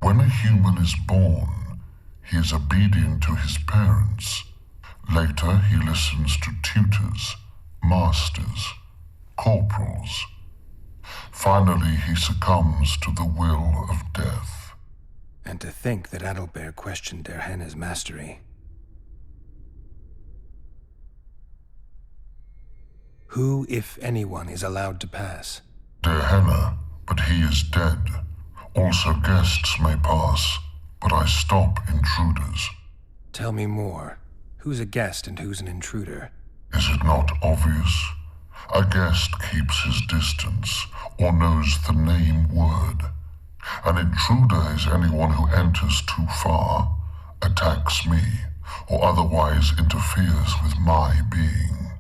When a human is born, he is obedient to his parents. Later, he listens to tutors, masters, corporals. Finally, he succumbs to the will of death. And to think that Adalbert questioned Darehenna's mastery. Who, if anyone, is allowed to pass? Darehenna, but he is dead. Also guests may pass, but I stop intruders. Tell me more. Who's a guest and who's an intruder? Is it not obvious? A guest keeps his distance, or knows the name word. An intruder is anyone who enters too far, attacks me, or otherwise interferes with my being.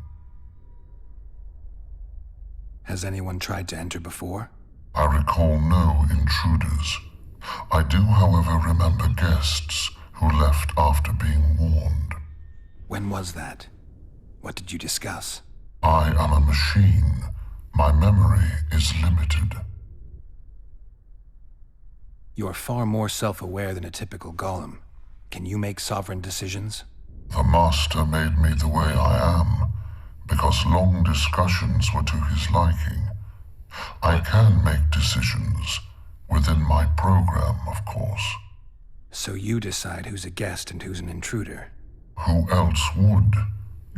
Has anyone tried to enter before? I recall no intruders. I do, however, remember guests who left after being warned. When was that? What did you discuss? I am a machine. My memory is limited. You are far more self-aware than a typical golem. Can you make sovereign decisions? The Master made me the way I am, because long discussions were to his liking. I can make decisions, within my program, of course. So you decide who's a guest and who's an intruder? Who else would?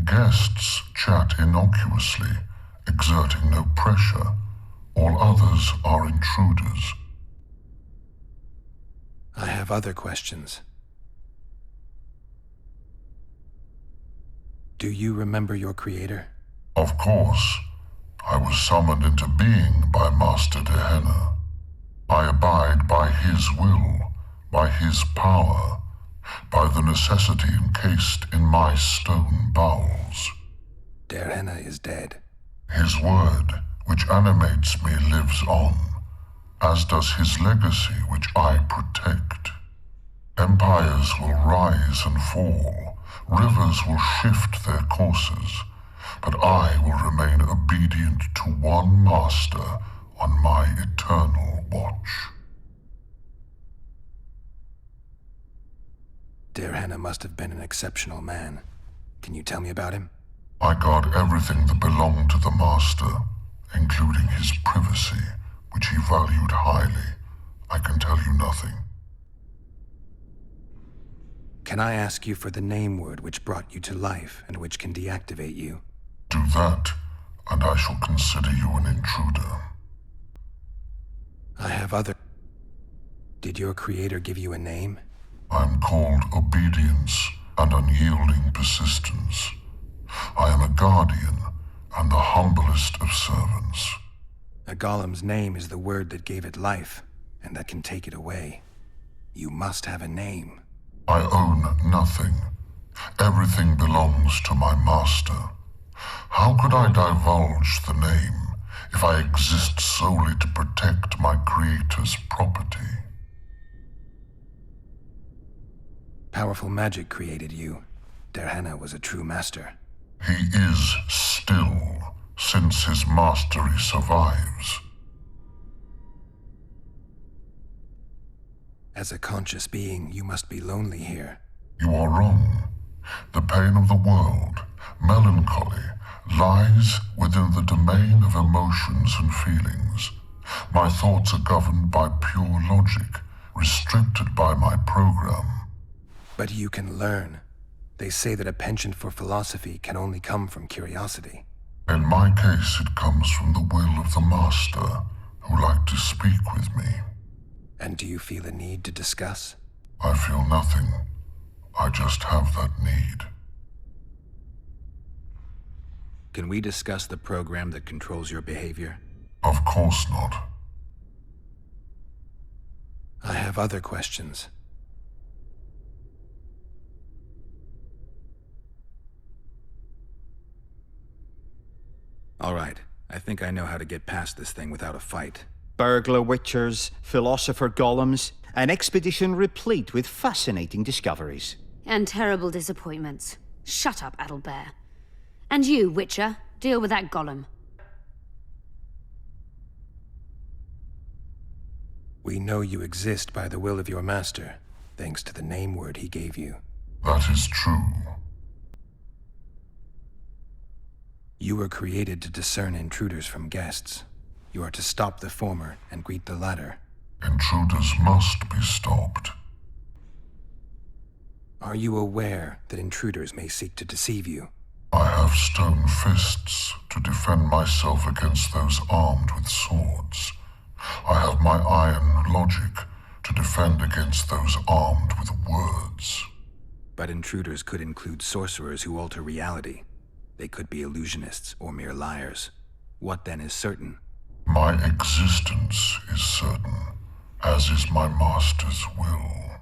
Guests chat innocuously, exerting no pressure. All others are intruders. I have other questions. Do you remember your creator? Of course. I was summoned into being by Master Gehenna. I abide by his will, by his power, by the necessity encased in my stone bowels. Gehenna is dead. His word, which animates me, lives on, as does his legacy, which I protect. Empires will rise and fall, rivers will shift their courses, but I will remain obedient to one master on my eternal watch. Gehenna must have been an exceptional man. Can you tell me about him? I guard everything that belonged to the Master, including his privacy, which he valued highly. I can tell you nothing. Can I ask you for the name word which brought you to life and which can deactivate you? Do that, and I shall consider you an intruder. I have other... Did your creator give you a name? I'm called obedience and unyielding persistence. I am a guardian and the humblest of servants. A golem's name is the word that gave it life, and that can take it away. You must have a name. I own nothing. Everything belongs to my master. How could I divulge the name if I exist solely to protect my creator's property? Powerful magic created you. Gehenna was a true master. He is still, since his mastery survives. As a conscious being, you must be lonely here. You are wrong. The pain of the world, melancholy, lies within the domain of emotions and feelings. My thoughts are governed by pure logic, restricted by my program. But you can learn. They say that a penchant for philosophy can only come from curiosity. In my case, it comes from the will of the Master, who liked to speak with me. And do you feel a need to discuss? I feel nothing. I just have that need. Can we discuss the program that controls your behavior? Of course not. I have other questions. All right. I think I know how to get past this thing without a fight. Burglar witchers, philosopher golems, an expedition replete with fascinating discoveries. And terrible disappointments. Shut up, Adelbear. And you, Witcher, deal with that golem. We know you exist by the will of your master, thanks to the name word he gave you. That is true. You were created to discern intruders from guests. You are to stop the former and greet the latter. Intruders must be stopped. Are you aware that intruders may seek to deceive you? I have stone fists to defend myself against those armed with swords. I have my iron logic to defend against those armed with words. But intruders could include sorcerers who alter reality. They could be illusionists or mere liars. What then is certain? My existence is certain, as is my master's will.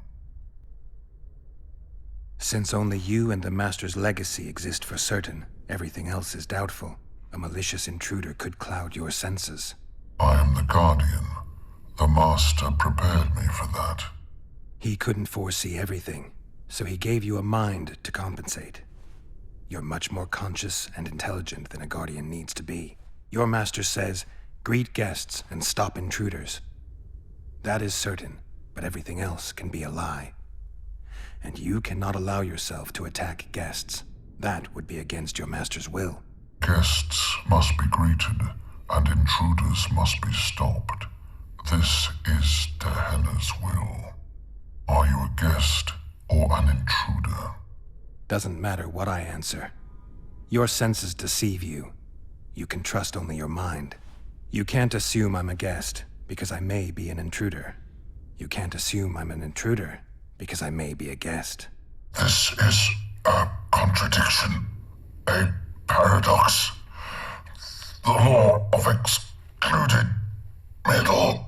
Since only you and the Master's legacy exist for certain, everything else is doubtful. A malicious intruder could cloud your senses. I am the Guardian. The Master prepared me for that. He couldn't foresee everything, so he gave you a mind to compensate. You're much more conscious and intelligent than a Guardian needs to be. Your Master says, greet guests and stop intruders. That is certain, but everything else can be a lie. And you cannot allow yourself to attack guests. That would be against your Master's will. Guests must be greeted, and intruders must be stopped. This is Tehenna's will. Are you a guest or an intruder? Doesn't matter what I answer. Your senses deceive you. You can trust only your mind. You can't assume I'm a guest, because I may be an intruder. You can't assume I'm an intruder, because I may be a guest. This is a contradiction, a paradox. The law of excluded middle.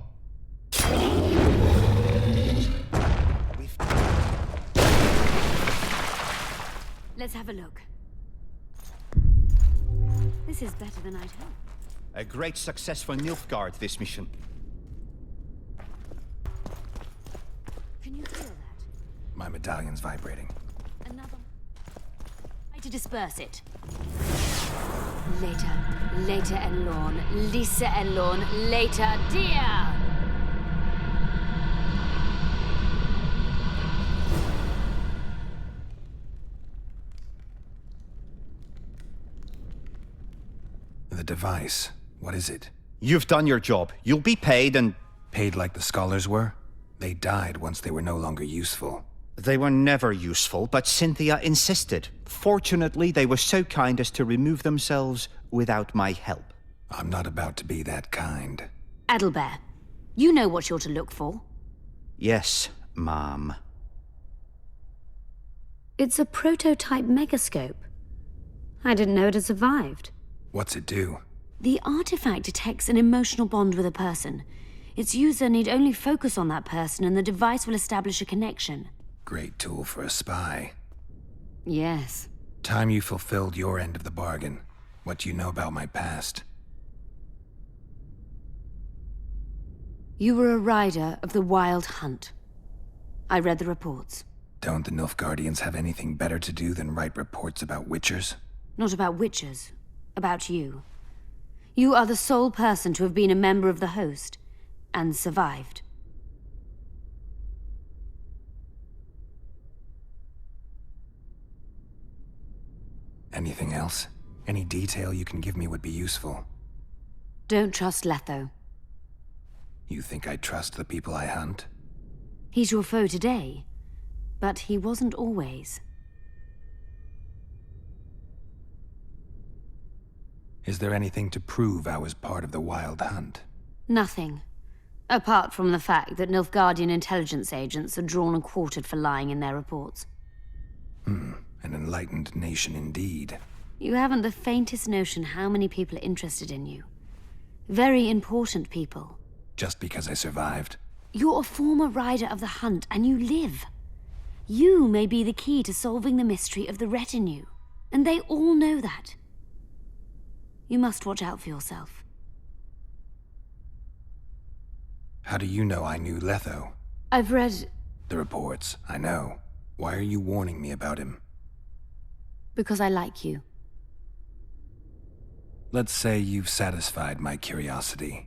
Let's have a look. This is better than I'd hoped. A great success for Nilfgaard, this mission. Can you feel that? My medallion's vibrating. Another. Try to disperse it. Later and Lorn. Lisa and Lorn. Later, dear! The device. What is it? You've done your job. You'll be paid and... Paid like the scholars were? They died once they were no longer useful. They were never useful, but Cynthia insisted. Fortunately, they were so kind as to remove themselves without my help. I'm not about to be that kind. Adalbert, you know what you're to look for. Yes, Ma'am. It's a prototype megascope. I didn't know it had survived. What's it do? The artifact detects an emotional bond with a person. Its user need only focus on that person and the device will establish a connection. Great tool for a spy. Yes. Time you fulfilled your end of the bargain. What do you know about my past? You were a rider of the Wild Hunt. I read the reports. Don't the Nilfgaardians have anything better to do than write reports about witchers? Not about witchers. About you. You are the sole person to have been a member of the host, and survived. Anything else? Any detail you can give me would be useful. Don't trust Letho. You think I trust the people I hunt? He's your foe today, but he wasn't always. Is there anything to prove I was part of the Wild Hunt? Nothing. Apart from the fact that Nilfgaardian intelligence agents are drawn and quartered for lying in their reports. An enlightened nation indeed. You haven't the faintest notion how many people are interested in you. Very important people. Just because I survived? You're a former rider of the hunt, and you live. You may be the key to solving the mystery of the retinue, and they all know that. You must watch out for yourself. How do you know I knew Letho? I've read... The reports, I know. Why are you warning me about him? Because I like you. Let's say you've satisfied my curiosity.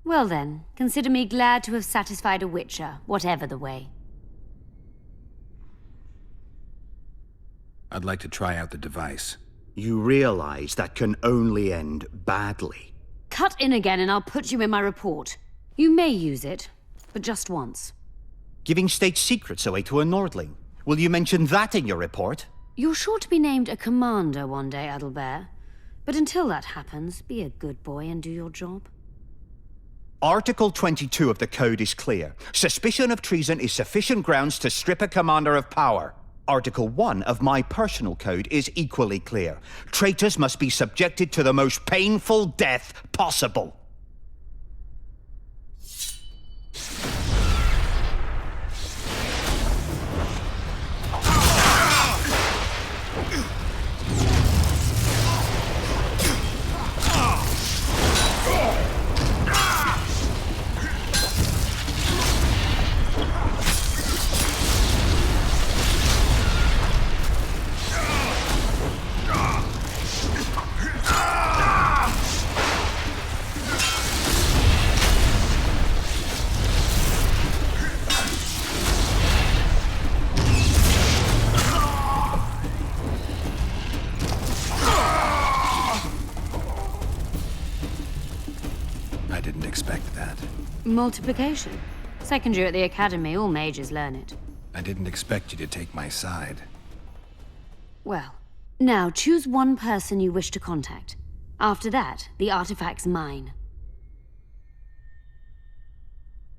Well then, consider me glad to have satisfied a witcher, whatever the way. I'd like to try out the device. You realize that can only end badly. Cut in again and I'll put you in my report. You may use it, but just once. Giving state secrets away to a Nordling. Will you mention that in your report? You're sure to be named a commander one day, Adalbert. But until that happens, be a good boy and do your job. Article 22 of the Code is clear. Suspicion of treason is sufficient grounds to strip a commander of power. Article 1 of my personal code is equally clear. Traitors must be subjected to the most painful death possible. expect that. Multiplication. Second year at the academy, all mages learn it. I didn't expect you to take my side. Well, now choose one person you wish to contact. After that, the artifact's mine.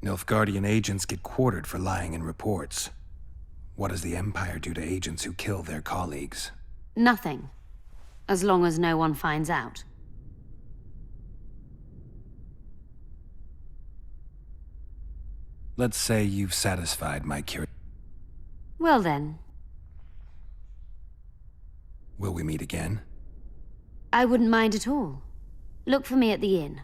Nilfgaardian agents get quartered for lying in reports. What does the Empire do to agents who kill their colleagues? Nothing. As long as no one finds out. Let's say you've satisfied my curiosity. Well then. Will we meet again? I wouldn't mind at all. Look for me at the inn.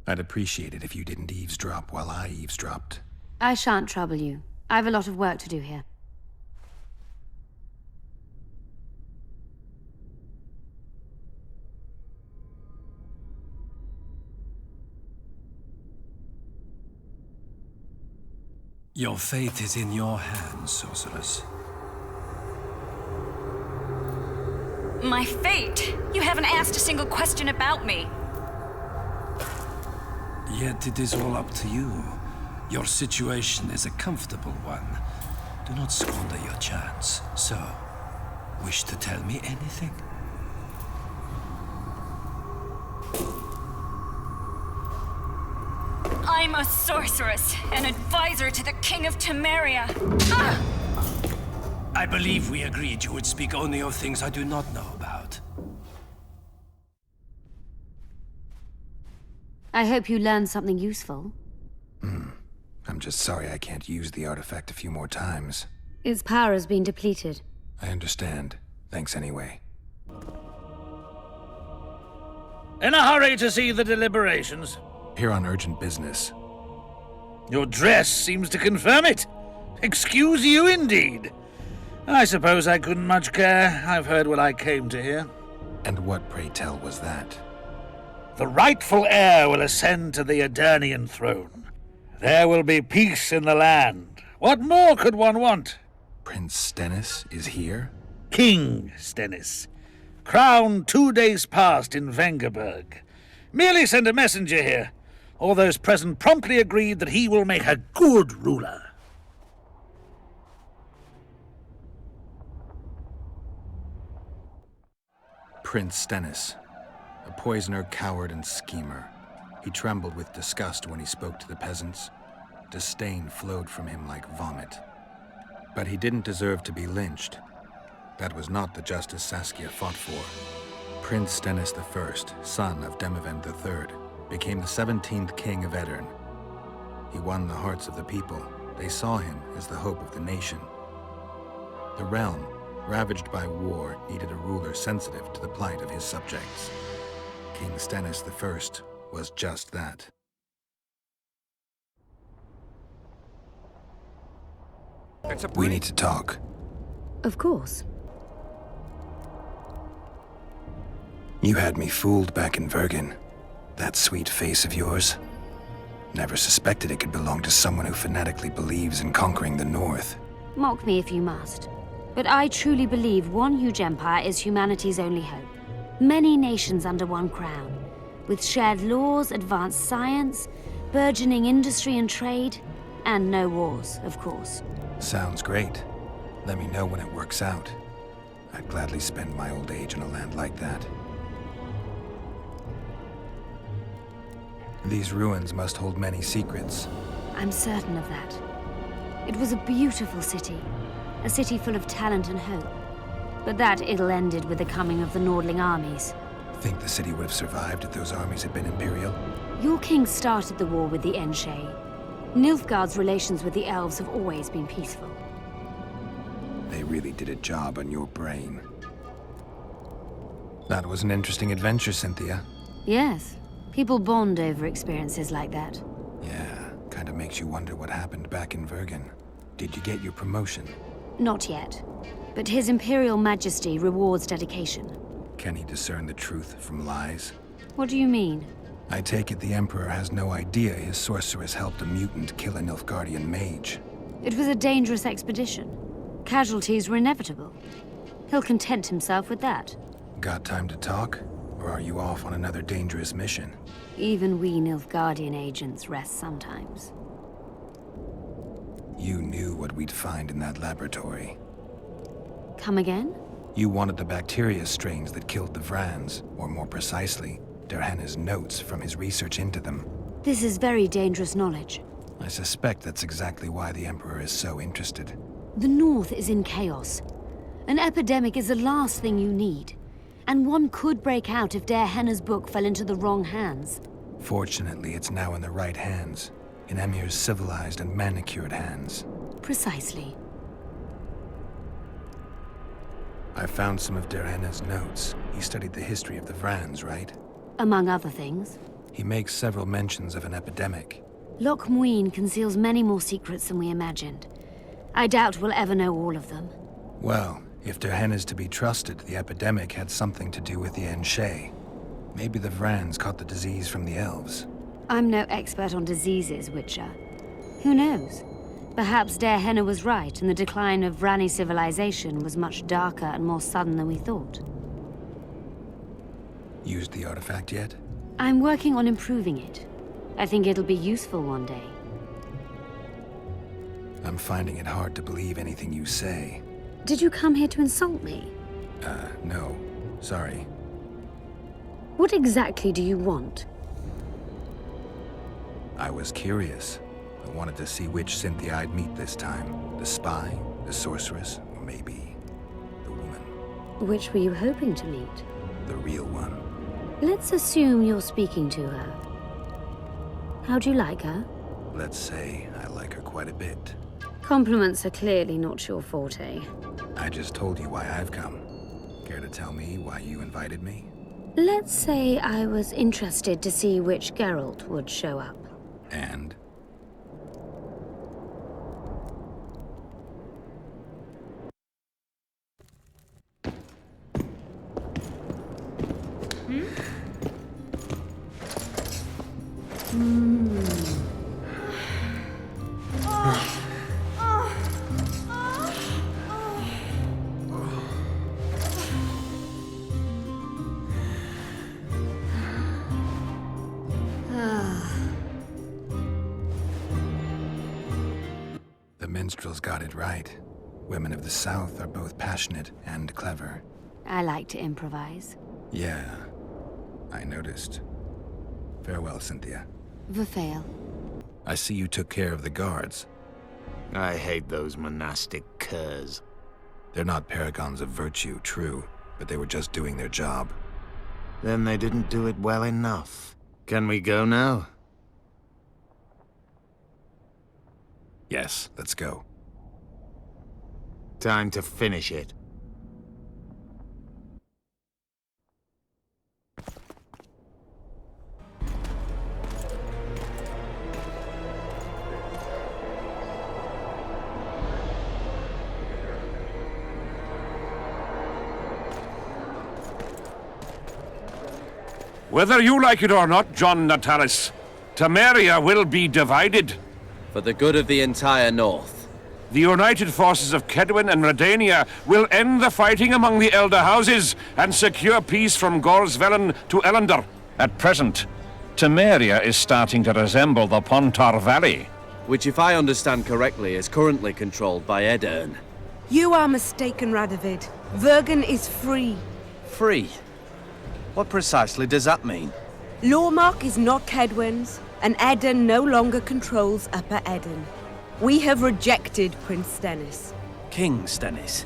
I'd appreciate it if you didn't eavesdrop while I eavesdropped. I shan't trouble you. I have a lot of work to do here. Your fate is in your hands, sorceress. My fate? You haven't asked a single question about me. Yet it is all up to you. Your situation is a comfortable one. Do not squander your chance. So, wish to tell me anything? I'm a sorceress, an advisor to the King of Temeria. I believe we agreed you would speak only of things I do not know about. I hope you learned something useful. I'm just sorry I can't use the artifact a few more times. Its power has been depleted. I understand. Thanks anyway. In a hurry to see the deliberations? Here on urgent business. Your dress seems to confirm it. Excuse you indeed. I suppose I couldn't much care. I've heard what I came to hear. And what, pray tell, was that? The rightful heir will ascend to the Eternian throne. There will be peace in the land. What more could one want? Prince Stennis is here? King Stennis. Crowned 2 days past in Vengerberg. Merely send a messenger here. All those present promptly agreed that he will make a good ruler. Prince Stennis. A poisoner, coward, and schemer. He trembled with disgust when he spoke to the peasants. Disdain flowed from him like vomit. But he didn't deserve to be lynched. That was not the justice Saskia fought for. Prince Stennis I, son of Demavend III, became the 17th king of Edirn. He won the hearts of the people. They saw him as the hope of the nation. The realm, ravaged by war, needed a ruler sensitive to the plight of his subjects. King Stennis I was just that. We need to talk. Of course. You had me fooled back in Vergen. That sweet face of yours. Never suspected it could belong to someone who fanatically believes in conquering the North. Mock me if you must. But I truly believe one huge empire is humanity's only hope. Many nations under one crown, with shared laws, advanced science, burgeoning industry and trade, and no wars, of course. Sounds great. Let me know when it works out. I'd gladly spend my old age in a land like that. These ruins must hold many secrets. I'm certain of that. It was a beautiful city. A city full of talent and hope. But that ill ended with the coming of the Nordling armies. Think the city would have survived if those armies had been Imperial? Your king started the war with the Enshe. Nilfgaard's relations with the elves have always been peaceful. They really did a job on your brain. That was an interesting adventure, Cynthia. Yes. People bond over experiences like that. Yeah, kinda makes you wonder what happened back in Vergen. Did you get your promotion? Not yet. But His Imperial Majesty rewards dedication. Can he discern the truth from lies? What do you mean? I take it the Emperor has no idea his sorceress helped a mutant kill a Nilfgaardian mage. It was a dangerous expedition. Casualties were inevitable. He'll content himself with that. Got time to talk? Or are you off on another dangerous mission? Even we Nilfgaardian agents rest sometimes. You knew what we'd find in that laboratory. Come again? You wanted the bacteria strains that killed the Vrans, or more precisely, Derhenna's notes from his research into them. This is very dangerous knowledge. I suspect that's exactly why the Emperor is so interested. The North is in chaos. An epidemic is the last thing you need. And one could break out if Derhenna's book fell into the wrong hands. Fortunately, it's now in the right hands. In Emir's civilized and manicured hands. Precisely. I found some of Derhenna's notes. He studied the history of the Vrans, right? Among other things. He makes several mentions of an epidemic. Loch Muin conceals many more secrets than we imagined. I doubt we'll ever know all of them. Well, if Derhenna's to be trusted, the epidemic had something to do with the Enshe. Maybe the Vrans caught the disease from the elves. I'm no expert on diseases, Witcher. Who knows? Perhaps Derhenna was right, and the decline of Vrani civilization was much darker and more sudden than we thought. Used the artifact yet? I'm working on improving it. I think it'll be useful one day. I'm finding it hard to believe anything you say. Did you come here to insult me? No. Sorry. What exactly do you want? I was curious. I wanted to see which Cynthia I'd meet this time. The spy, the sorceress, or maybe the woman. Which were you hoping to meet? The real one. Let's assume you're speaking to her. How'd you like her? Let's say I like her quite a bit. Compliments are clearly not your forte. I just told you why I've come. Care to tell me why you invited me? Let's say I was interested to see which Geralt would show up. And? The minstrels got it right. Women of the South are both passionate and clever. I like to improvise. Yeah, I noticed. Farewell, Cynthia. Verfail. I see you took care of the guards. I hate those monastic curs. They're not paragons of virtue, true, but they were just doing their job. Then they didn't do it well enough. Can we go now? Yes, let's go. Time to finish it. Whether you like it or not, John Natalis, Temeria will be divided. For the good of the entire North. The united forces of Kedwen and Redania will end the fighting among the Elder Houses and secure peace from Gorsvelen to Ellender. At present, Temeria is starting to resemble the Pontar Valley. Which, if I understand correctly, is currently controlled by Edirn. You are mistaken, Radovid. Vergen is free. Free? What precisely does that mean? Lormark is not Kedwen's, and Edirn no longer controls Upper Edirn. We have rejected Prince Stennis. King Stennis?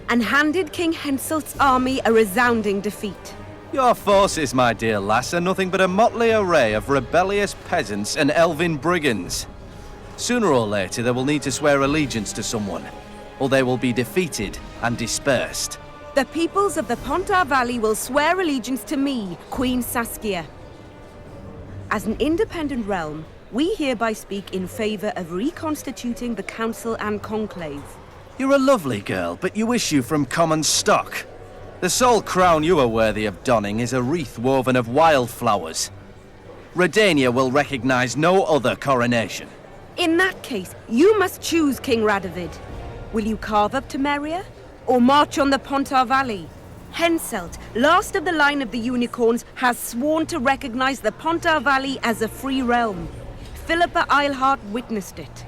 And handed King Henselt's army a resounding defeat. Your forces, my dear lass, are nothing but a motley array of rebellious peasants and elven brigands. Sooner or later, they will need to swear allegiance to someone, or they will be defeated and dispersed. The peoples of the Pontar Valley will swear allegiance to me, Queen Saskia. As an independent realm, we hereby speak in favor of reconstituting the Council and Conclave. You're a lovely girl, but you issue from common stock. The sole crown you are worthy of donning is a wreath woven of wildflowers. Redania will recognize no other coronation. In that case, you must choose, King Radovid. Will you carve up Temeria, or march on the Pontar Valley? Henselt, last of the line of the unicorns, has sworn to recognize the Pontar Valley as a free realm. Philippa Eilhart witnessed it.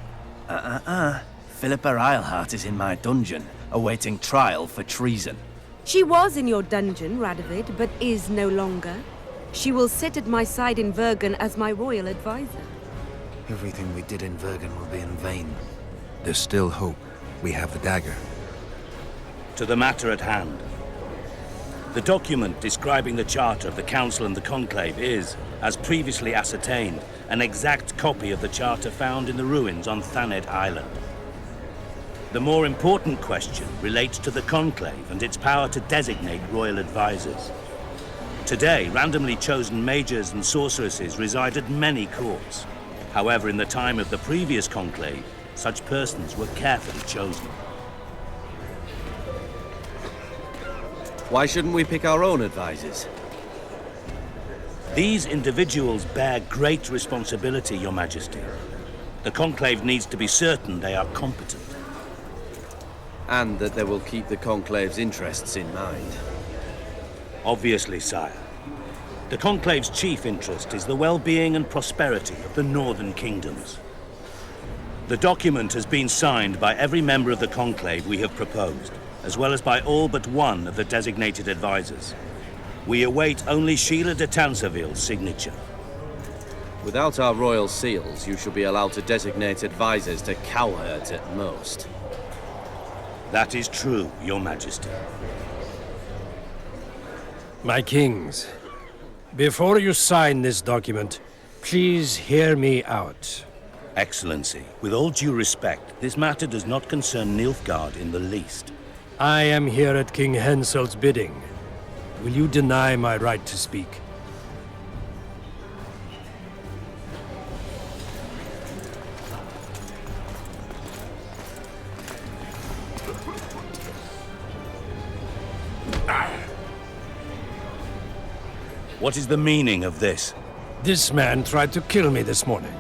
Philippa Eilhart is in my dungeon, awaiting trial for treason. She was in your dungeon, Radovid, but is no longer. She will sit at my side in Vergen as my royal advisor. Everything we did in Vergen will be in vain. There's still hope. We have the dagger. To the matter at hand. The document describing the charter of the Council and the Conclave is, as previously ascertained, an exact copy of the charter found in the ruins on Thanet Island. The more important question relates to the Conclave and its power to designate royal advisors. Today, randomly chosen mages and sorceresses reside at many courts. However, in the time of the previous Conclave, such persons were carefully chosen. Why shouldn't we pick our own advisors? These individuals bear great responsibility, Your Majesty. The Conclave needs to be certain they are competent. And that they will keep the Conclave's interests in mind. Obviously, sire. The Conclave's chief interest is the well-being and prosperity of the Northern Kingdoms. The document has been signed by every member of the Conclave we have proposed, as well as by all but one of the designated advisors. We await only Sheila de Tanseville's signature. Without our royal seals, you should be allowed to designate advisors to cowherds at most. That is true, Your Majesty. My kings, before you sign this document, please hear me out. Excellency, with all due respect, this matter does not concern Nilfgaard in the least. I am here at King Henselt's bidding. Will you deny my right to speak? What is the meaning of this? This man tried to kill me this morning.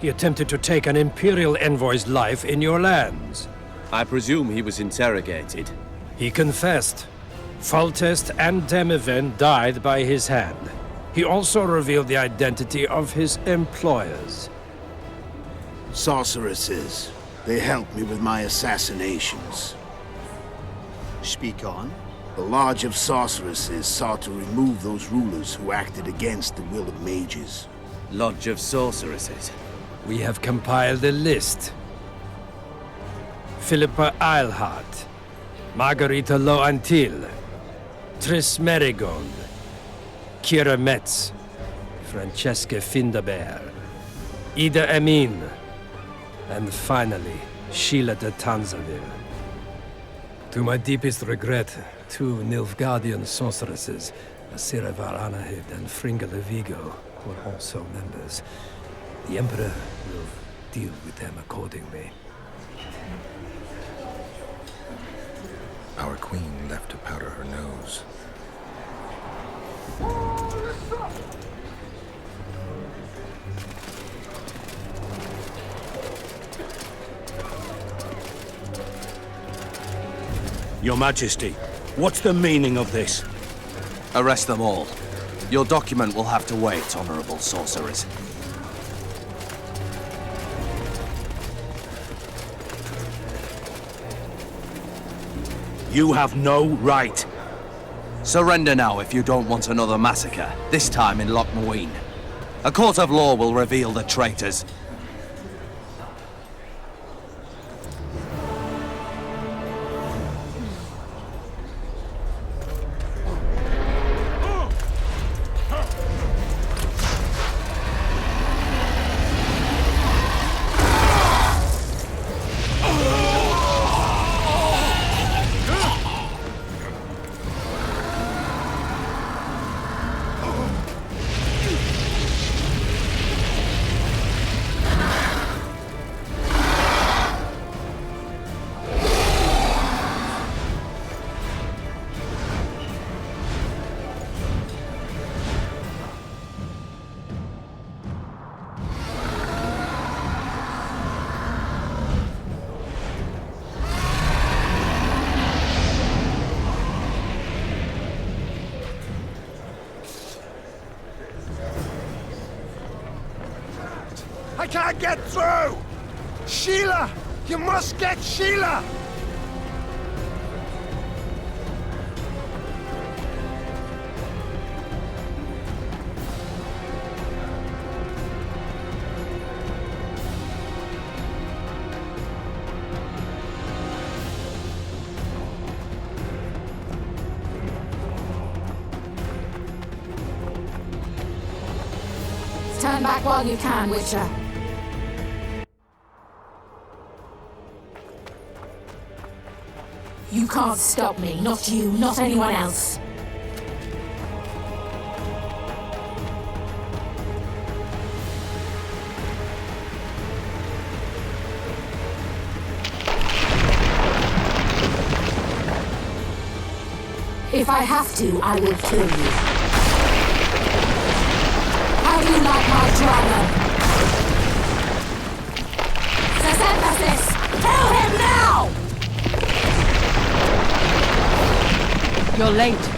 He attempted to take an Imperial envoy's life in your lands. I presume he was interrogated. He confessed. Foltest and Demiven died by his hand. He also revealed the identity of his employers. Sorceresses. They helped me with my assassinations. Speak on. The Lodge of Sorceresses sought to remove those rulers who acted against the will of mages. Lodge of Sorceresses. We have compiled a list. Philippa Eilhart, Margarita Loantil, Tris Merigold, Kira Metz, Francesca Findaber, Ida Emin, and finally, Sheila de Tanseville. To my deepest regret, 2 Nilfgaardian sorceresses, Asiravar Anahid and Fringa Levigo, were also members. The Emperor will deal with them accordingly. Our queen left to powder her nose. Your Majesty, what's the meaning of this? Arrest them all. Your document will have to wait, honorable sorcerers. You have no right. Surrender now if you don't want another massacre, this time in Loch Muin. A court of law will reveal the traitors. can't get through! Sheila! You must get Sheila! Turn back while you can, Witcher. You can't stop me. Not you, not anyone else. If I have to, I will kill you. How do you like my dragon? Zer3, kill him now! You're late.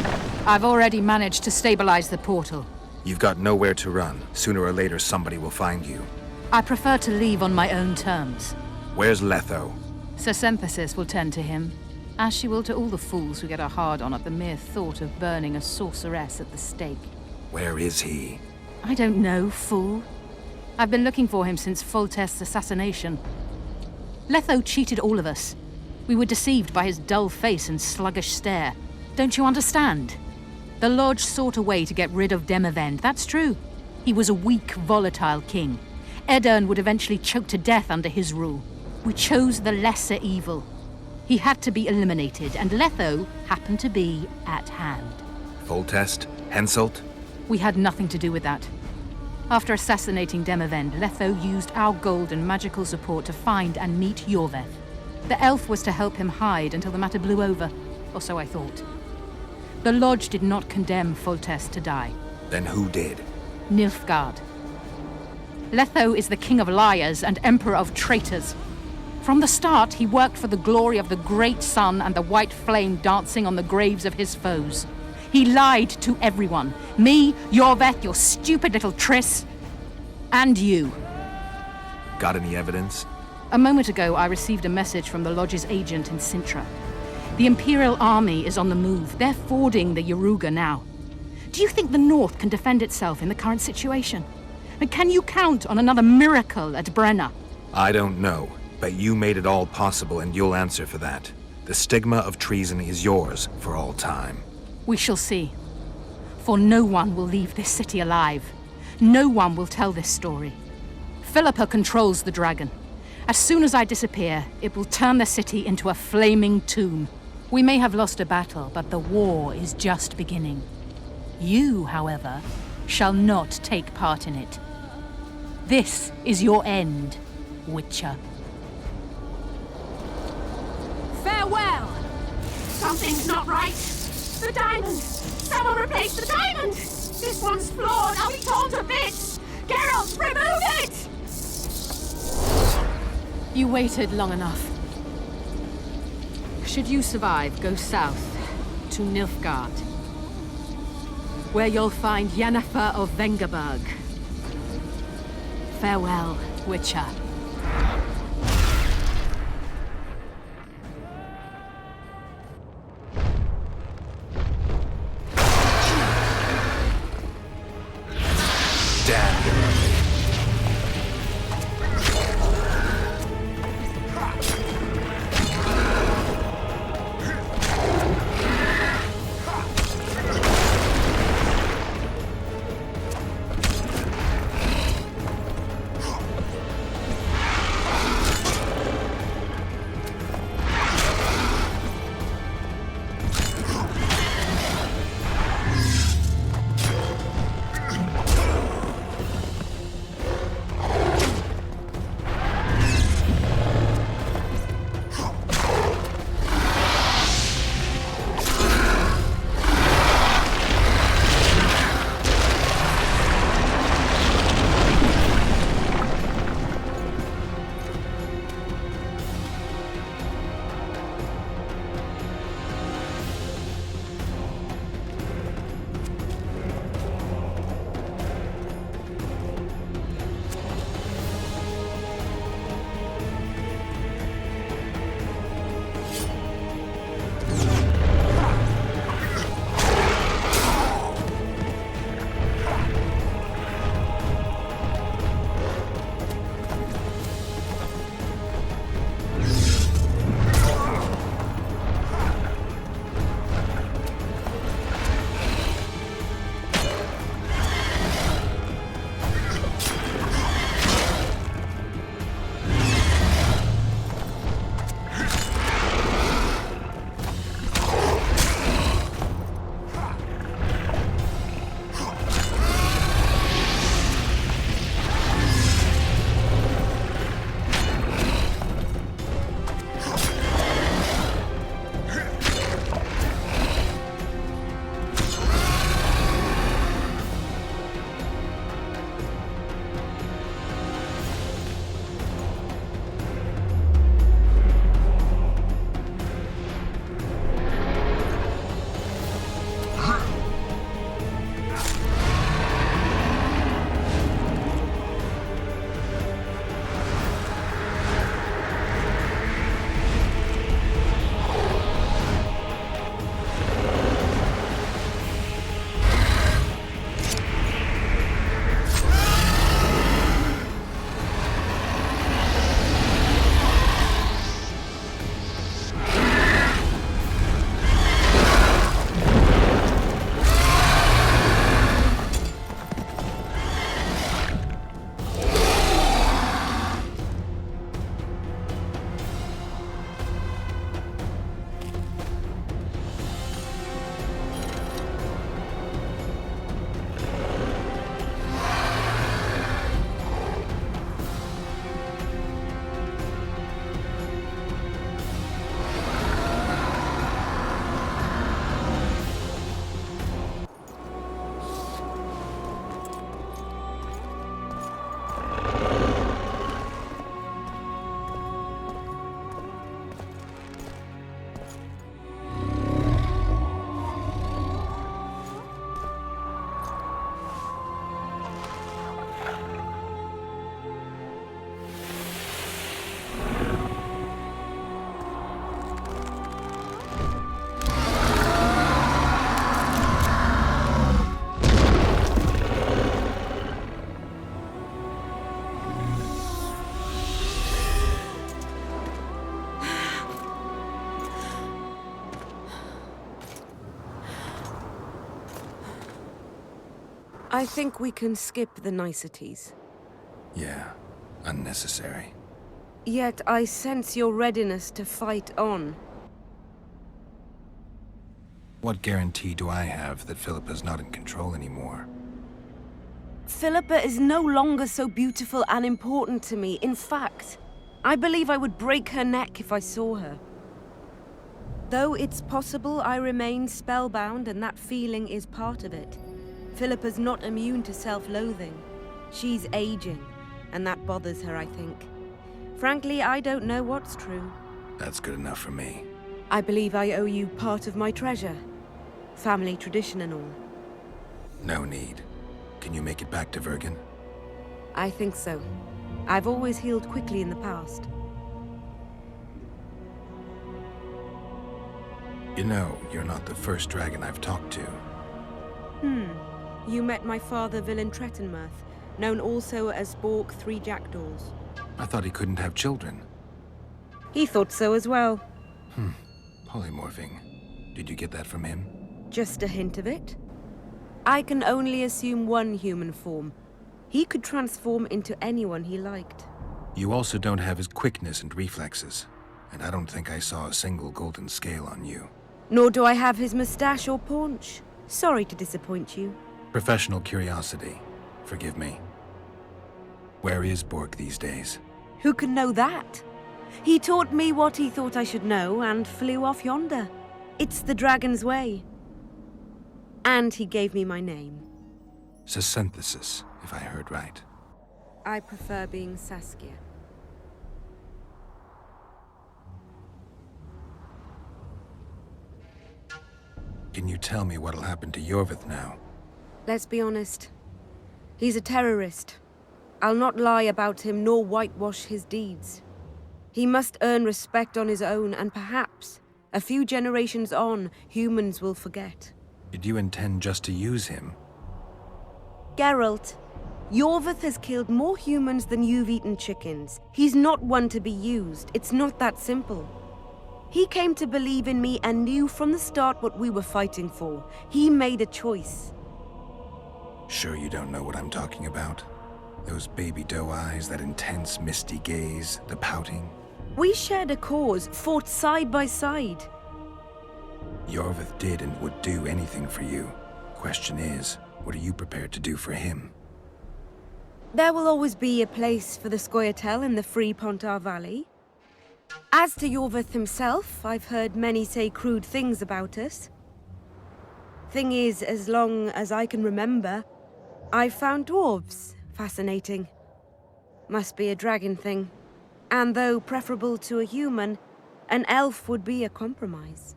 I've already managed to stabilize the portal. You've got nowhere to run. Sooner or later, somebody will find you. I prefer to leave on my own terms. Where's Letho? Zer3 will tend to him, as she will to all the fools who get a hard-on at the mere thought of burning a sorceress at the stake. Where is he? I don't know, fool. I've been looking for him since Foltest's assassination. Letho cheated all of us. We were deceived by his dull face and sluggish stare. Don't you understand? The Lodge sought a way to get rid of Demavend, that's true. He was a weak, volatile king. Edirn would eventually choke to death under his rule. We chose the lesser evil. He had to be eliminated, and Letho happened to be at hand. Foltest? Henselt? We had nothing to do with that. After assassinating Demavend, Letho used our gold and magical support to find and meet Yorveth. The elf was to help him hide until the matter blew over, or so I thought. The Lodge did not condemn Foltest to die. Then who did? Nilfgaard. Letho is the king of liars and emperor of traitors. From the start, he worked for the glory of the great sun and the white flame dancing on the graves of his foes. He lied to everyone. Me, Yorveth, your stupid little Triss, and you. Got any evidence? A moment ago, I received a message from the Lodge's agent in Sintra. The Imperial Army is on the move. They're fording the Yaruga now. Do you think the North can defend itself in the current situation? And can you count on another miracle at Brenna? I don't know, but you made it all possible and you'll answer for that. The stigma of treason is yours for all time. We shall see. For no one will leave this city alive. No one will tell this story. Philippa controls the dragon. As soon as I disappear, it will turn the city into a flaming tomb. We may have lost a battle, but the war is just beginning. You, however, shall not take part in it. This is your end, Witcher. Farewell! Something's not right. The diamond! Someone replace the diamond! This one's flawed! I'll be torn to bits! Geralt, remove it! You waited long enough. Should you survive, go south to Nilfgaard, where you'll find Yennefer of Vengerberg. Farewell, Witcher. I think we can skip the niceties. Yeah, unnecessary. Yet I sense your readiness to fight on. What guarantee do I have that Philippa's not in control anymore? Philippa is no longer so beautiful and important to me. In fact, I believe I would break her neck if I saw her. Though it's possible I remain spellbound and that feeling is part of it. Philippa's not immune to self-loathing. She's aging, and that bothers her, I think. Frankly, I don't know what's true. That's good enough for me. I believe I owe you part of my treasure. Family tradition and all. No need. Can you make it back to Vergen? I think so. I've always healed quickly in the past. You know, you're not the first dragon I've talked to. You met my father, Villain Trettenmirth, known also as Bork 3 Jackdaws. I thought he couldn't have children. He thought so as well. Polymorphing. Did you get that from him? Just a hint of it. I can only assume one human form. He could transform into anyone he liked. You also don't have his quickness and reflexes, and I don't think I saw a single golden scale on you. Nor do I have his mustache or paunch. Sorry to disappoint you. Professional curiosity. Forgive me. Where is Bork these days? Who can know that? He taught me what he thought I should know and flew off yonder. It's the dragon's way. And he gave me my name. Synthesis, if I heard right. I prefer being Saskia. Can you tell me what'll happen to Yorvith now? Let's be honest. He's a terrorist. I'll not lie about him nor whitewash his deeds. He must earn respect on his own, and perhaps, a few generations on, humans will forget. Did you intend just to use him? Geralt, Yorvith has killed more humans than you've eaten chickens. He's not one to be used. It's not that simple. He came to believe in me and knew from the start what we were fighting for. He made a choice. Sure you don't know what I'm talking about? Those baby doe eyes, that intense misty gaze, the pouting. We shared a cause, fought side by side. Yorvith did and would do anything for you. Question is, what are you prepared to do for him? There will always be a place for the Scoia'tael in the Free Pontar Valley. As to Yorvith himself, I've heard many say crude things about us. Thing is, as long as I can remember, I've found dwarves fascinating. Must be a dragon thing. And though preferable to a human, an elf would be a compromise.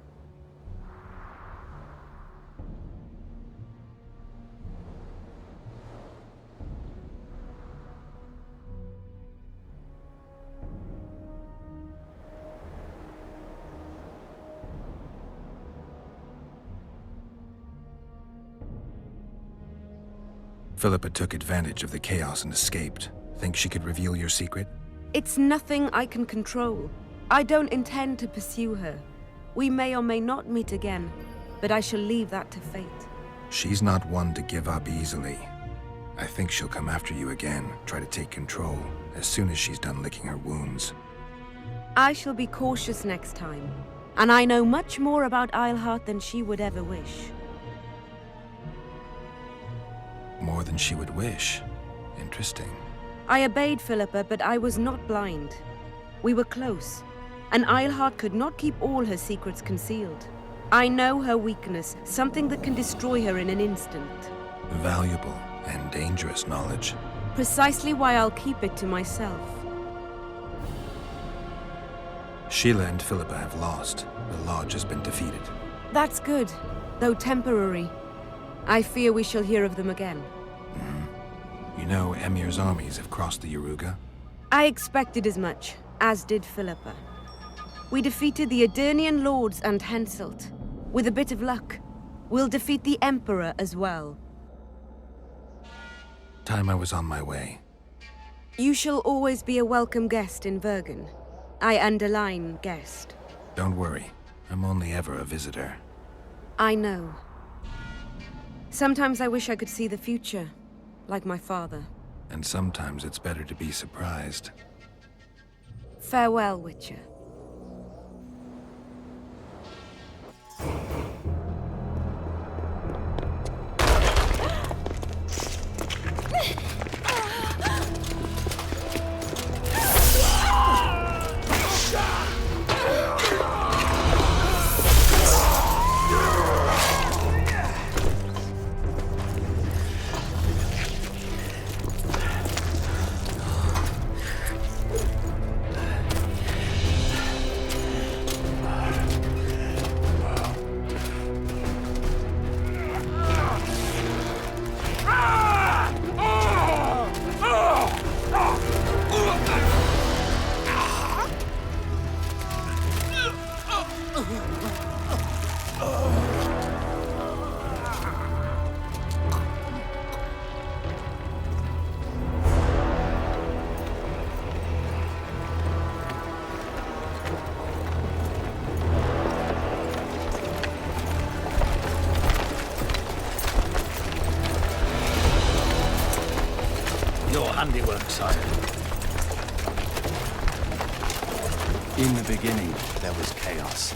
Philippa took advantage of the chaos and escaped. Think she could reveal your secret? It's nothing I can control. I don't intend to pursue her. We may or may not meet again, but I shall leave that to fate. She's not one to give up easily. I think she'll come after you again, try to take control, as soon as she's done licking her wounds. I shall be cautious next time, and I know much more about Eilhart than she would ever wish. More than she would wish. Interesting. I obeyed Philippa, but I was not blind. We were close, and Eilhart could not keep all her secrets concealed. I know her weakness, something that can destroy her in an instant. Valuable and dangerous knowledge. Precisely why I'll keep it to myself. Sheila and Philippa have lost. The Lodge has been defeated. That's good, though temporary. I fear we shall hear of them again. You know, Emir's armies have crossed the Yaruga. I expected as much, as did Philippa. We defeated the Adernian lords and Henselt. With a bit of luck, we'll defeat the Emperor as well. Time I was on my way. You shall always be a welcome guest in Vergen. I underline guest. Don't worry, I'm only ever a visitor. I know. Sometimes I wish I could see the future, like my father. And sometimes it's better to be surprised. Farewell, Witcher. Your handiwork, sire. In the beginning, there was chaos.